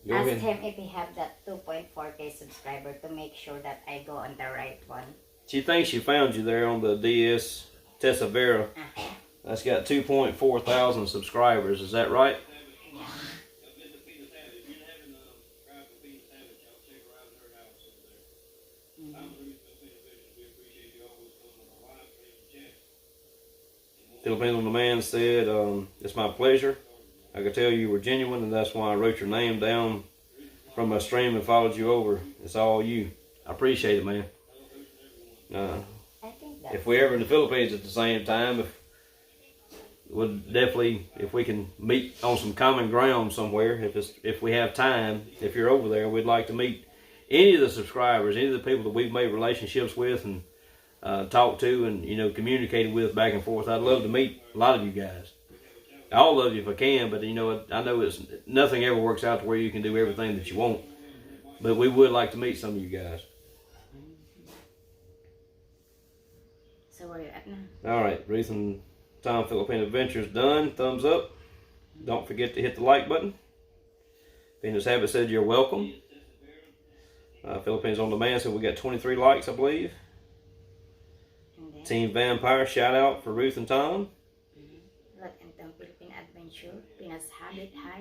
[SPEAKER 1] Go
[SPEAKER 2] Ask
[SPEAKER 1] ahead.
[SPEAKER 2] him if he have that 2.4K subscriber to make sure that I go on the right one.
[SPEAKER 1] She thinks she found you there on the DS Tessa Vera. That's got 2.4 thousand subscribers. Is that right?
[SPEAKER 2] Yeah.
[SPEAKER 1] Philippines on the Man said, it's my pleasure. I could tell you were genuine, and that's why I wrote your name down from my stream and followed you over. It's all you. I appreciate it, man.
[SPEAKER 2] I think that.
[SPEAKER 1] If we're ever in the Philippines at the same time, if we can meet on some common ground somewhere, if we have time, if you're over there, we'd like to meet any of the subscribers, any of the people that we've made relationships with and talked to and communicated with back and forth. I'd love to meet a lot of you guys. All of you if I can, but I know it's nothing ever works out to where you can do everything that you want. But we would like to meet some of you guys.
[SPEAKER 2] So where you at now?
[SPEAKER 1] All right, Ruth and Tom Philippine Adventures done. Thumbs up. Don't forget to hit the like button. Venus Habit said you're welcome. Philippines on Demand said we got 23 likes, I believe. Team Vampire, shout out for Ruth and Tom.
[SPEAKER 2] Lot and Tom Philippine Adventure, Pinas Habit, hi.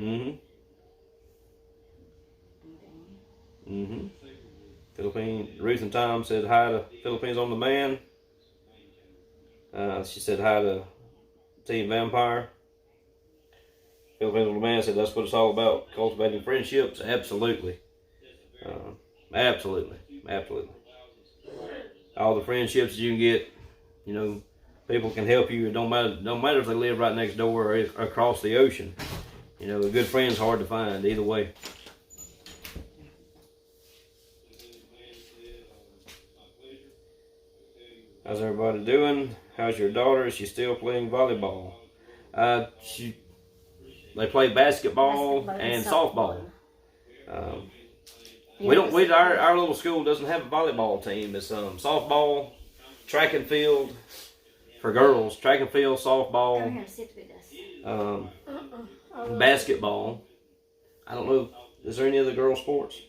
[SPEAKER 1] Ruth and Tom said hi to Philippines on Demand. She said hi to Team Vampire. Philippines on Demand said that's what it's all about, cultivating friendships. Absolutely. Absolutely. All the friendships you can get, people can help you. It don't matter if they live right next door or across the ocean. A good friend's hard to find either way. How's everybody doing? How's your daughter? Is she still playing volleyball? They play basketball and softball. Our little school doesn't have a volleyball team. It's softball, track and field for girls. Track and field, softball.
[SPEAKER 2] Come here, sit with us.
[SPEAKER 1] Basketball. I don't know. Is there any other girl sports?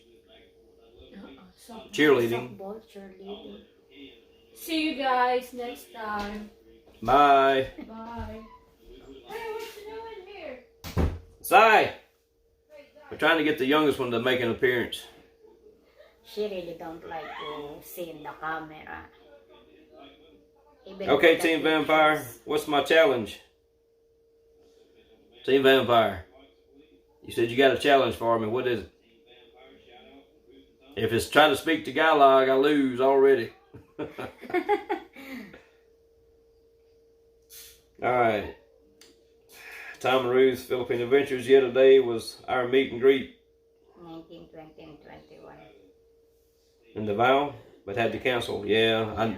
[SPEAKER 1] Cheerleading.
[SPEAKER 2] Softball, cheerleading.
[SPEAKER 3] See you guys next time.
[SPEAKER 1] Bye.
[SPEAKER 3] Bye. Hey, what you doing here?
[SPEAKER 1] Si. We're trying to get the youngest one to make an appearance.
[SPEAKER 2] she really don't like to see in the camera. Even
[SPEAKER 1] Okay,
[SPEAKER 2] for the
[SPEAKER 1] Team Vampire,
[SPEAKER 2] pictures.
[SPEAKER 1] what's my challenge? Team Vampire, you said you got a challenge for me. What is it? If it's trying to speak Tagalog, I lose already. Alright. Tom and Ruth's Philippine Adventures yesterday was our meet and greet
[SPEAKER 2] 19, 20, and 21.
[SPEAKER 1] in Davao, but had to cancel. Yeah,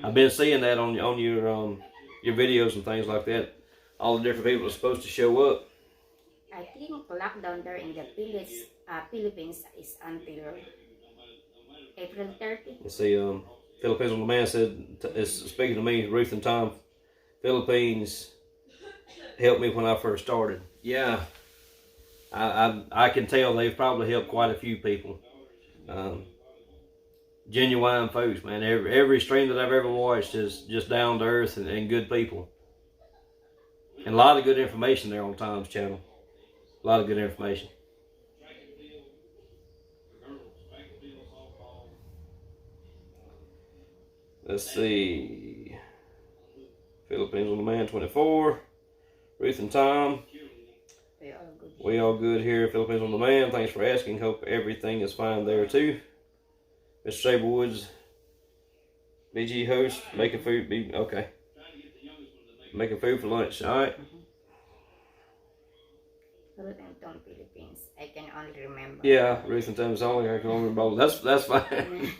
[SPEAKER 1] I've been seeing that on your videos and things like that. All the different people are supposed to show up.
[SPEAKER 2] I think lockdown there in the Philippines is until April 30.
[SPEAKER 1] Let's see, Philippines on the Man said, is speaking to me, Ruth and Tom, Philippines helped me when I first started. Yeah, I can tell they've probably helped quite a few people. Genuine folks, man. Every stream that I've ever watched is just down to earth and good people. And a lot of good information there on Tom's channel. A lot of good information. Let's see. Philippines on the Man 24. Ruth and Tom. We all good here. Philippines on the Man. Thanks for asking. Hope everything is fine there too. Mr. Saberwoods. BG host. Making food. Okay. Making food for lunch. Alright.
[SPEAKER 2] Philippines. I can only remember.
[SPEAKER 1] Yeah, Ruth and Tom's only. I can only remember. That's fine.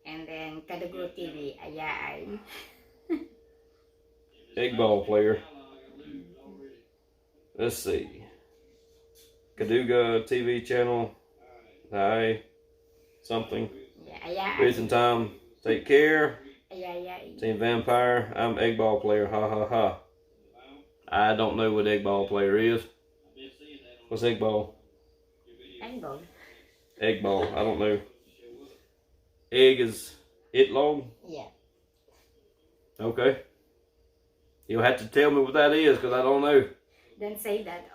[SPEAKER 2] And then Kadugo TV, Ayaay.
[SPEAKER 1] Egg ball player. Let's see. Kaduga TV channel. Hi. Something.
[SPEAKER 2] Yeah,
[SPEAKER 1] Ruth and Tom, take care.
[SPEAKER 2] Ayaay.
[SPEAKER 1] Team Vampire, I'm egg ball player. Ha ha ha. I don't know what egg ball player is. What's egg ball?
[SPEAKER 2] Egg ball.
[SPEAKER 1] Egg ball. I don't know. Egg is itlog?
[SPEAKER 2] Yeah.
[SPEAKER 1] Okay. You'll have to tell me what that is because I don't know.
[SPEAKER 2] Don't say that.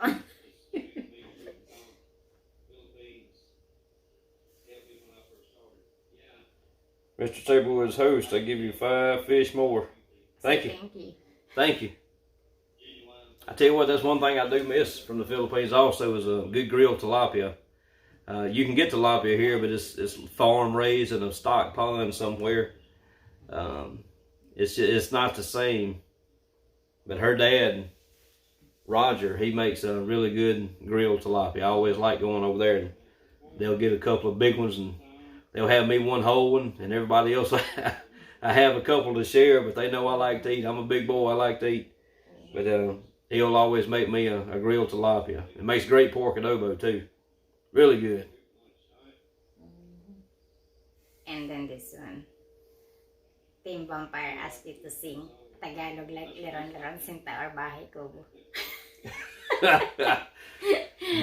[SPEAKER 1] Mr. Saberwood's host, I give you 5 fish more. Thank you.
[SPEAKER 2] Thank you.
[SPEAKER 1] Thank you. I tell you what, that's one thing I do miss from the Philippines also is a good grilled tilapia. You can get tilapia here, but it's farm raised in a stock pond somewhere. It's not the same. But her dad, Roger, he makes a really good grilled tilapia. I always like going over there, and they'll get a couple of big ones, and they'll have me one whole one, and everybody else, I have a couple to share, but they know I like to eat. I'm a big boy, I like to eat. But he'll always make me a grilled tilapia. It makes great pork adobo too. Really good.
[SPEAKER 2] And then this one. Team Vampire asked you to sing Tagalog like Leron Sinta or Bahay Kubo.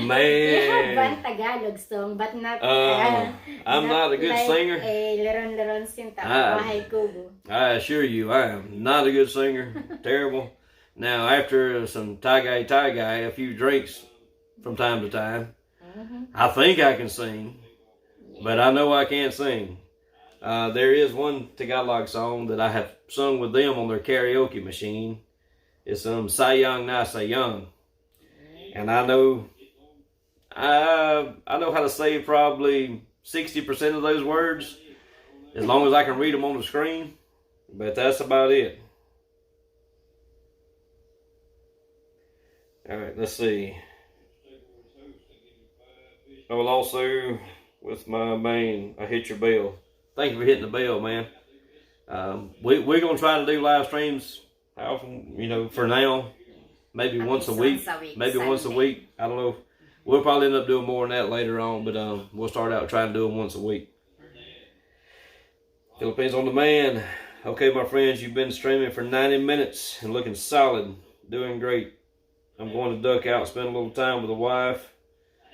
[SPEAKER 1] Man.
[SPEAKER 2] You have one Tagalog song, but not.
[SPEAKER 1] I'm not a good
[SPEAKER 2] like
[SPEAKER 1] singer.
[SPEAKER 2] A Leron Sinta or Bahay Kubo.
[SPEAKER 1] I assure you, I am not a good singer. Terrible. Now, after some Tagay, a few drinks from time to time, I think I can sing, but I know I can't sing. There is one Tagalog song that I have sung with them on their karaoke machine. It's Sayang Na Sayang. And I know how to say probably 60% of those words, as long as I can read them on the screen, but that's about it. Alright, let's see. I will also, with my main, I hit your bell. Thank you for hitting the bell, man. We're going to try to do live streams, how often, for now. Maybe once a week. Maybe
[SPEAKER 2] Sunday.
[SPEAKER 1] Once a week. I don't know. We'll probably end up doing more than that later on, but we'll start out trying to do them once a week. Philippines on the Man. Okay, my friends, you've been streaming for 90 minutes and looking solid. Doing great. I'm going to duck out, spend a little time with the wife,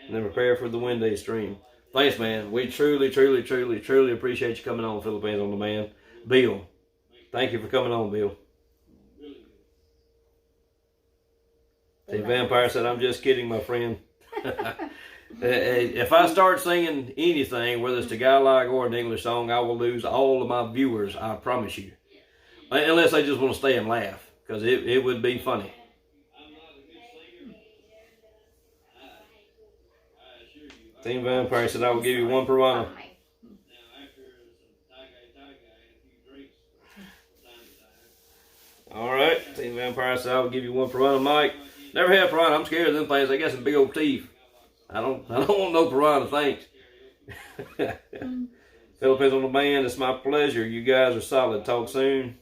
[SPEAKER 1] and then prepare for the Wednesday stream. Thanks, man. We truly appreciate you coming on, Philippines on the Man. Bill, thank you for coming on, Bill. The Vampire said, I'm just kidding, my friend. If I start singing anything, whether it's Tagalog or an English song, I will lose all of my viewers, I promise you. Unless they just want to stay and laugh, because it would be funny. Team Vampire said, I will give you one piranha. Alright, Team Vampire said, I will give you one piranha. Mike, never had piranha. I'm scared of them things. They got some big old teeth. I don't want no piranha, thanks. Philippines on the band, it's my pleasure. You guys are solid. Talk soon.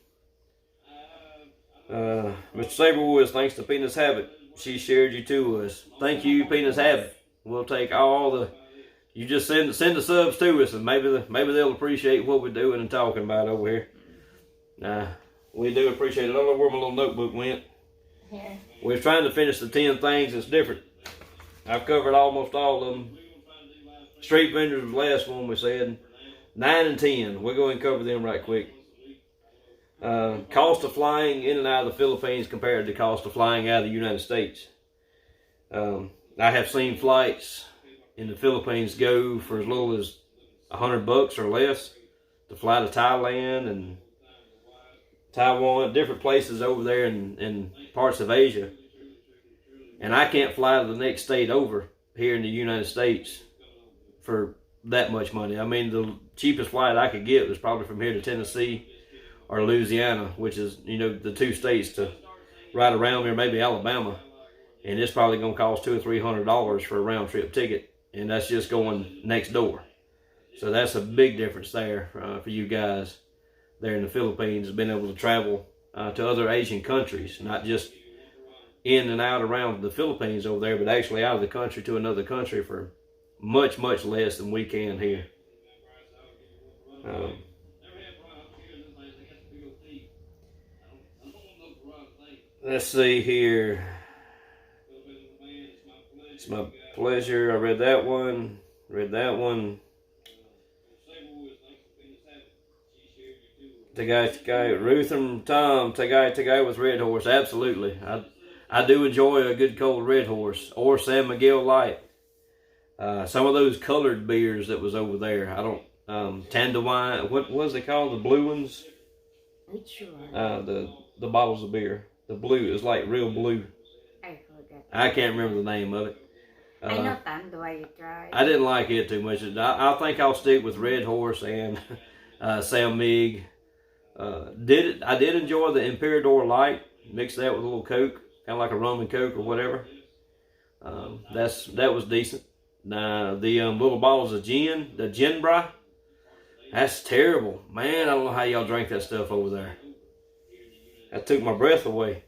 [SPEAKER 1] Mr. Saberwoods, thanks to Penis Habit. She shared you to us. Thank you, Penis Habit. We'll take all the... You just send the subs to us, and maybe they'll appreciate what we're doing and talking about over here. We do appreciate it. I don't know where my little notebook went.
[SPEAKER 3] Here.
[SPEAKER 1] We're trying to finish the 10 things that's different. I've covered almost all of them. Street vendors was the last one we said. 9 and 10. We'll go and cover them right quick. Cost of flying in and out of the Philippines compared to cost of flying out of the United States. I have seen flights in the Philippines go for as little as $100 or less to fly to Thailand and Taiwan, different places over there in parts of Asia. And I can't fly to the next state over here in the United States for that much money. I mean, the cheapest flight I could get was probably from here to Tennessee or Louisiana, which is, the two states to right around there, maybe Alabama. And it's probably going to cost $200 or $300 for a round trip ticket. And that's just going next door. So that's a big difference there for you guys there in the Philippines, being able to travel to other Asian countries, not just in and out around the Philippines over there, but actually out of the country to another country for much, much less than we can here. Let's see here. It's my pleasure. I read that one. Tagay, Ruth and Tom, Tagay with Red Horse. Absolutely. I do enjoy a good cold Red Horse or San Miguel Light. Some of those colored beers that was over there. I don't, Tandawine, what was it called? The blue ones?
[SPEAKER 2] Which one?
[SPEAKER 1] The bottles of beer. The blue, it's like real blue.
[SPEAKER 2] I forgot.
[SPEAKER 1] I can't remember the name of it.
[SPEAKER 2] I know Tandawine you tried.
[SPEAKER 1] I didn't like it too much. I think I'll stick with Red Horse and San Mig. I did enjoy the Imperador Light. Mix that with a little Coke, kind of like a rum and Coke or whatever. That was decent. The little bottles of gin, the gin bra, that's terrible. Man, I don't know how y'all drank that stuff over there. That took my breath away.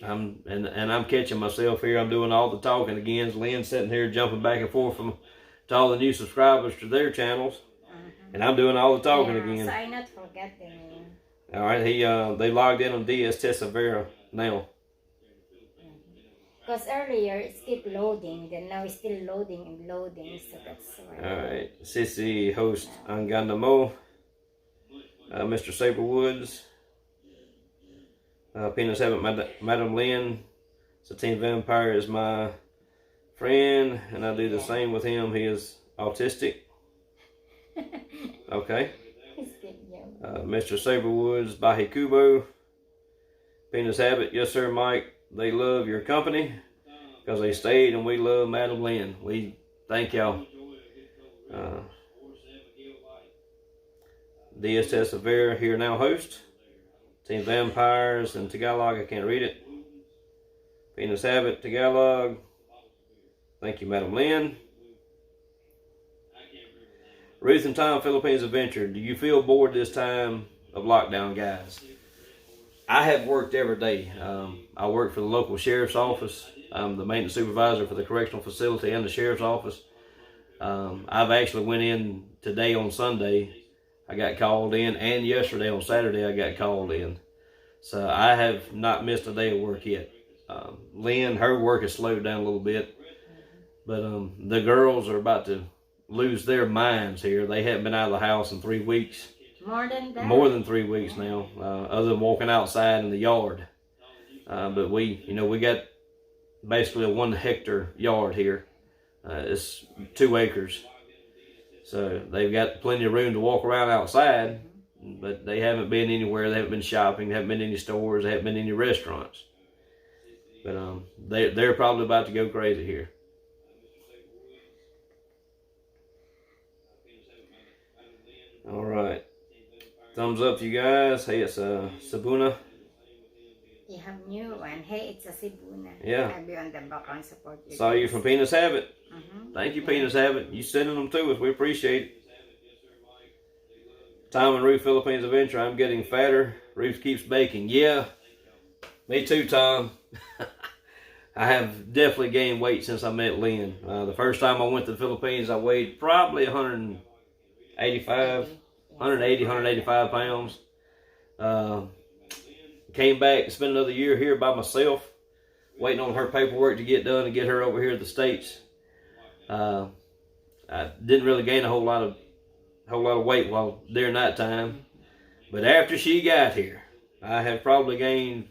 [SPEAKER 1] I'm catching myself here. I'm doing all the talking again. Lynn's sitting here jumping back and forth to all the new subscribers to their channels. And I'm doing all the talking again.
[SPEAKER 2] So I not forget the name.
[SPEAKER 1] Alright, they logged in on DS Tesavera now.
[SPEAKER 2] Because earlier it kept loading, then now it's still loading and loading, so that's why.
[SPEAKER 1] Alright, Sissy host Angandamo. Mr. Saberwoods. Penis Habit, Madam Lynn. So Team Vampire is my friend, and I do the same with him. He is autistic. Okay. Mr. Saberwoods, Bahi Kubo. Penis Habit, yes sir, Mike. They love your company because they stayed, and we love Madam Lynn. We thank y'all. DSS Avera here now host. Team Vampires and Tagalog, I can't read it. Penis Habit, Tagalog. Thank you, Madam Lynn. Ruth and Tom, Philippines Adventure. Do you feel bored this time of lockdown, guys? I have worked every day. I work for the local sheriff's office. I'm the maintenance supervisor for the correctional facility and the sheriff's office. I've actually went in today on Sunday. I got called in, and yesterday on Saturday I got called in. So I have not missed a day of work yet. Lynn, her work has slowed down a little bit. But the girls are about to lose their minds here. They haven't been out of the house in 3 weeks.
[SPEAKER 2] More than that?
[SPEAKER 1] More than 3 weeks now, other than walking outside in the yard. But we got basically a 1 hectare yard here. It's 2 acres. So they've got plenty of room to walk around outside, but they haven't been anywhere. They haven't been shopping. They haven't been to any stores. They haven't been to any restaurants. But they're probably about to go crazy here. All right. Thumbs up to you guys. Hey, it's Sabuna.
[SPEAKER 2] You have new one. Hey, it's a Sibuna.
[SPEAKER 1] Yeah.
[SPEAKER 2] Have you on the background support.
[SPEAKER 1] Saw you from Penis Habit.
[SPEAKER 2] Mm-hmm.
[SPEAKER 1] Thank you, Penis Habit. You sending them to us. We appreciate it. Tom and Ruth Philippines Adventure. I'm getting fatter. Ruth keeps baking. Yeah. Me too, Tom. I have definitely gained weight since I met Lynn. The first time I went to the Philippines, I weighed probably 185, 185 pounds. Came back, spent another year here by myself, waiting on her paperwork to get done and get her over here to the States. I didn't really gain a whole lot of weight while during that time, but after she got here, I have probably gained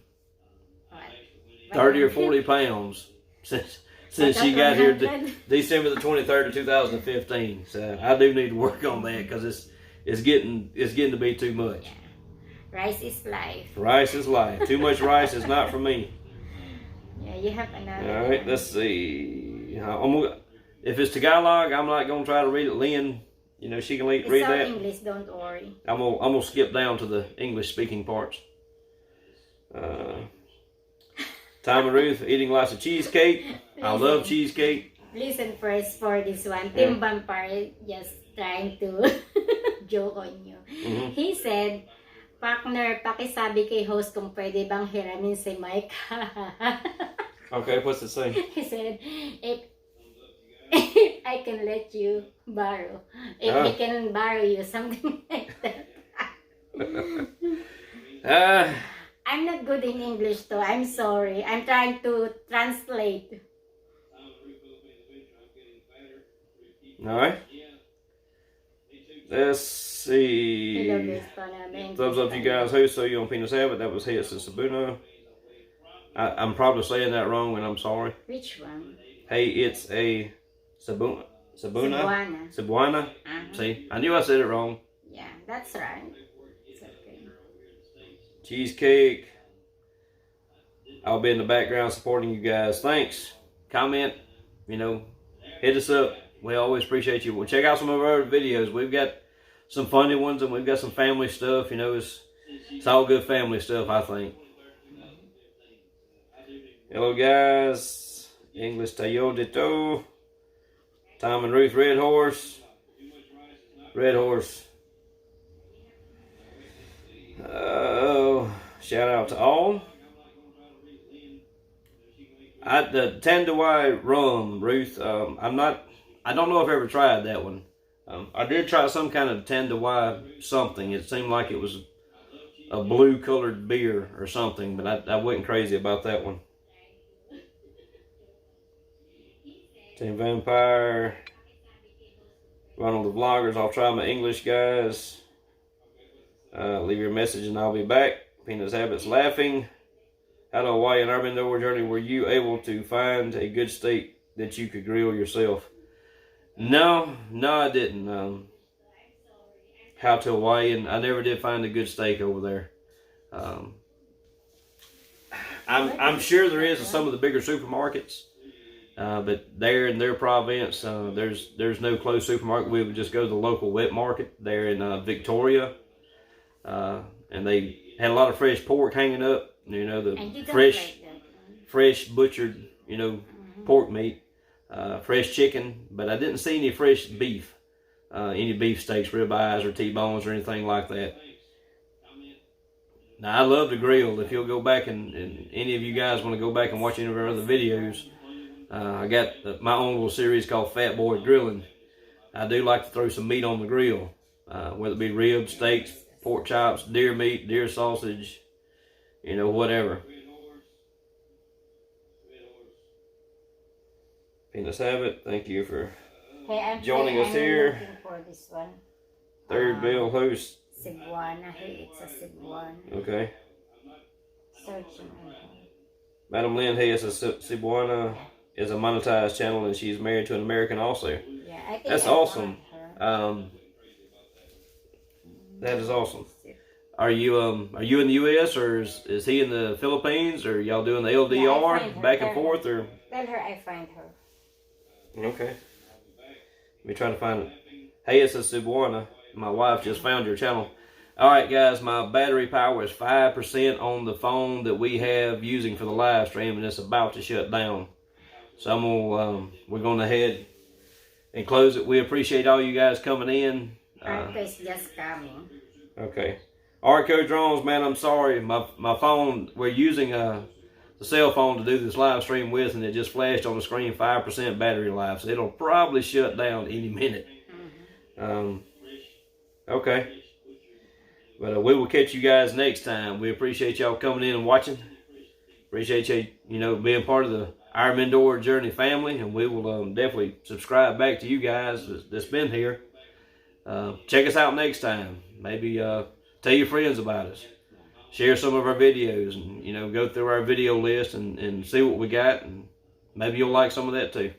[SPEAKER 1] 30 or 40 pounds since she got here December the 23rd of 2015. So I do need to work on that because it's getting to be too much.
[SPEAKER 2] Rice is life.
[SPEAKER 1] Rice is life. Too much rice is not for me.
[SPEAKER 2] Yeah, you have another.
[SPEAKER 1] All right, let's see. If it's Tagalog, I'm not gonna try to read it. Lynn, she can read
[SPEAKER 2] It's all
[SPEAKER 1] that.
[SPEAKER 2] English, don't worry.
[SPEAKER 1] I'm gonna skip down to the English speaking parts. Tom and Ruth eating lots of cheesecake. I love cheesecake.
[SPEAKER 2] Listen first for this one. Tim Vampire just trying to joke on you.
[SPEAKER 1] Mm-hmm.
[SPEAKER 2] He said, partner, pakisabi kay host kung pwede bang hiramin si Mike.
[SPEAKER 1] Okay, what's it say?
[SPEAKER 2] He said, if I can let you borrow. If he can borrow you, something like that. I'm not good in English though. I'm sorry. I'm trying to translate.
[SPEAKER 1] All right. Let's see. Thumbs up to you guys. Who saw you on Penis Habit? That was Hits and Sabuno. I'm probably saying that wrong, and I'm sorry.
[SPEAKER 2] Which one?
[SPEAKER 1] Hey, it's a Sabuna. Cebuana. See, I knew I said it wrong.
[SPEAKER 2] Yeah, that's right. It's okay.
[SPEAKER 1] Cheesecake. I'll be in the background supporting you guys. Thanks. Comment. Hit us up. We always appreciate you. Well, check out some of our other videos. We've got some funny ones and we've got some family stuff. It's all good family stuff, I think. Hello, guys. English Toyota. Tom and Ruth, Red Horse. Red Horse. Shout out to all. The Tanduay rum, Ruth. I don't know if I ever tried that one. I did try some kind of Tanduay something. It seemed like it was a blue colored beer or something, but I wasn't crazy about that one. Team Vampire. Ronald the Vloggers. I'll try my English, guys. Leave your message and I'll be back. Penis Habits laughing. How to Hawaii and our Mindoro Journey, were you able to find a good steak that you could grill yourself? No, I didn't. How to Hawaii, and I never did find a good steak over there. I'm sure there is at some of the bigger supermarkets, but there in their province, there's no close supermarket. We would just go to the local wet market there in Victoria, and they had a lot of fresh pork hanging up. The fresh butchered, pork meat, fresh chicken, but I didn't see any fresh beef, any beef steaks, ribeyes, or T-bones, or anything like that. Now, I love to grill. If you'll go back and any of you guys want to go back and watch any of our other videos, I got my own little series called Fat Boy Grilling. I do like to throw some meat on the grill, whether it be ribs, steaks, pork chops, deer meat, deer sausage, whatever. Penis Habit, thank you for joining us here.
[SPEAKER 2] I'm looking for this one.
[SPEAKER 1] Third Bill host.
[SPEAKER 2] Cebuana. Hey, it's a Cebuana.
[SPEAKER 1] Okay.
[SPEAKER 2] Searching.
[SPEAKER 1] Madam Lynn Hayes Cebuana is a monetized channel, and she's married to an American also.
[SPEAKER 2] Yeah, I think
[SPEAKER 1] That's
[SPEAKER 2] I
[SPEAKER 1] awesome.
[SPEAKER 2] found her.
[SPEAKER 1] That is awesome. Are you in the U.S. or is he in the Philippines, or y'all doing the LDR
[SPEAKER 2] find her.
[SPEAKER 1] back and forth, or?
[SPEAKER 2] Tell her I find her.
[SPEAKER 1] Okay. Let me try to find it. Hey, it's a Cebuana. My wife just found your channel. All right, guys, my battery power is 5% on the phone that we have using for the live stream, and it's about to shut down. So I'm gonna we're going to head and close it. We appreciate all you guys coming in.
[SPEAKER 2] Arthur is just coming.
[SPEAKER 1] Okay. All right, Coach Drones, man, I'm sorry. My phone, we're using the cell phone to do this live stream with, and it just flashed on the screen 5% battery life. So it'll probably shut down any minute. Okay. But we will catch you guys next time. We appreciate y'all coming in and watching. Appreciate you, being part of our Mindoro Journey family, and we will definitely subscribe back to you guys that's been here. Check us out next time. Maybe tell your friends about us. Share some of our videos, and go through our video list and see what we got, and maybe you'll like some of that too.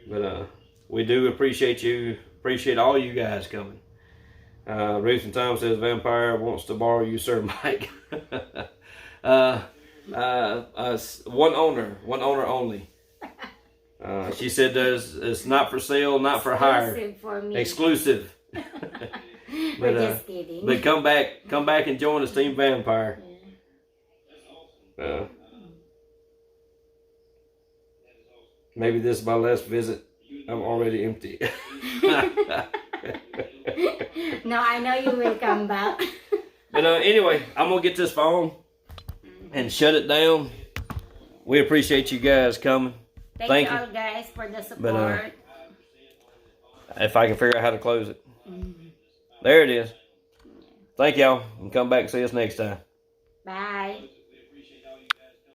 [SPEAKER 1] But we do appreciate you. Appreciate all you guys coming. Ruth and Tom says Vampire wants to borrow you, Sir Mike. One owner only. She said it's not for sale, not for hire.
[SPEAKER 2] Exclusive for me.
[SPEAKER 1] Exclusive.
[SPEAKER 2] We're just kidding.
[SPEAKER 1] But come back and join us, Team Vampire. Maybe this is my last visit. I'm already empty.
[SPEAKER 2] No, I know you will come back.
[SPEAKER 1] But anyway, I'm gonna get this phone and shut it down. We appreciate you guys coming.
[SPEAKER 2] Thank you all guys for the support.
[SPEAKER 1] But, if I can figure out how to close it. There it is. Thank y'all, and come back and see us next time.
[SPEAKER 2] Bye.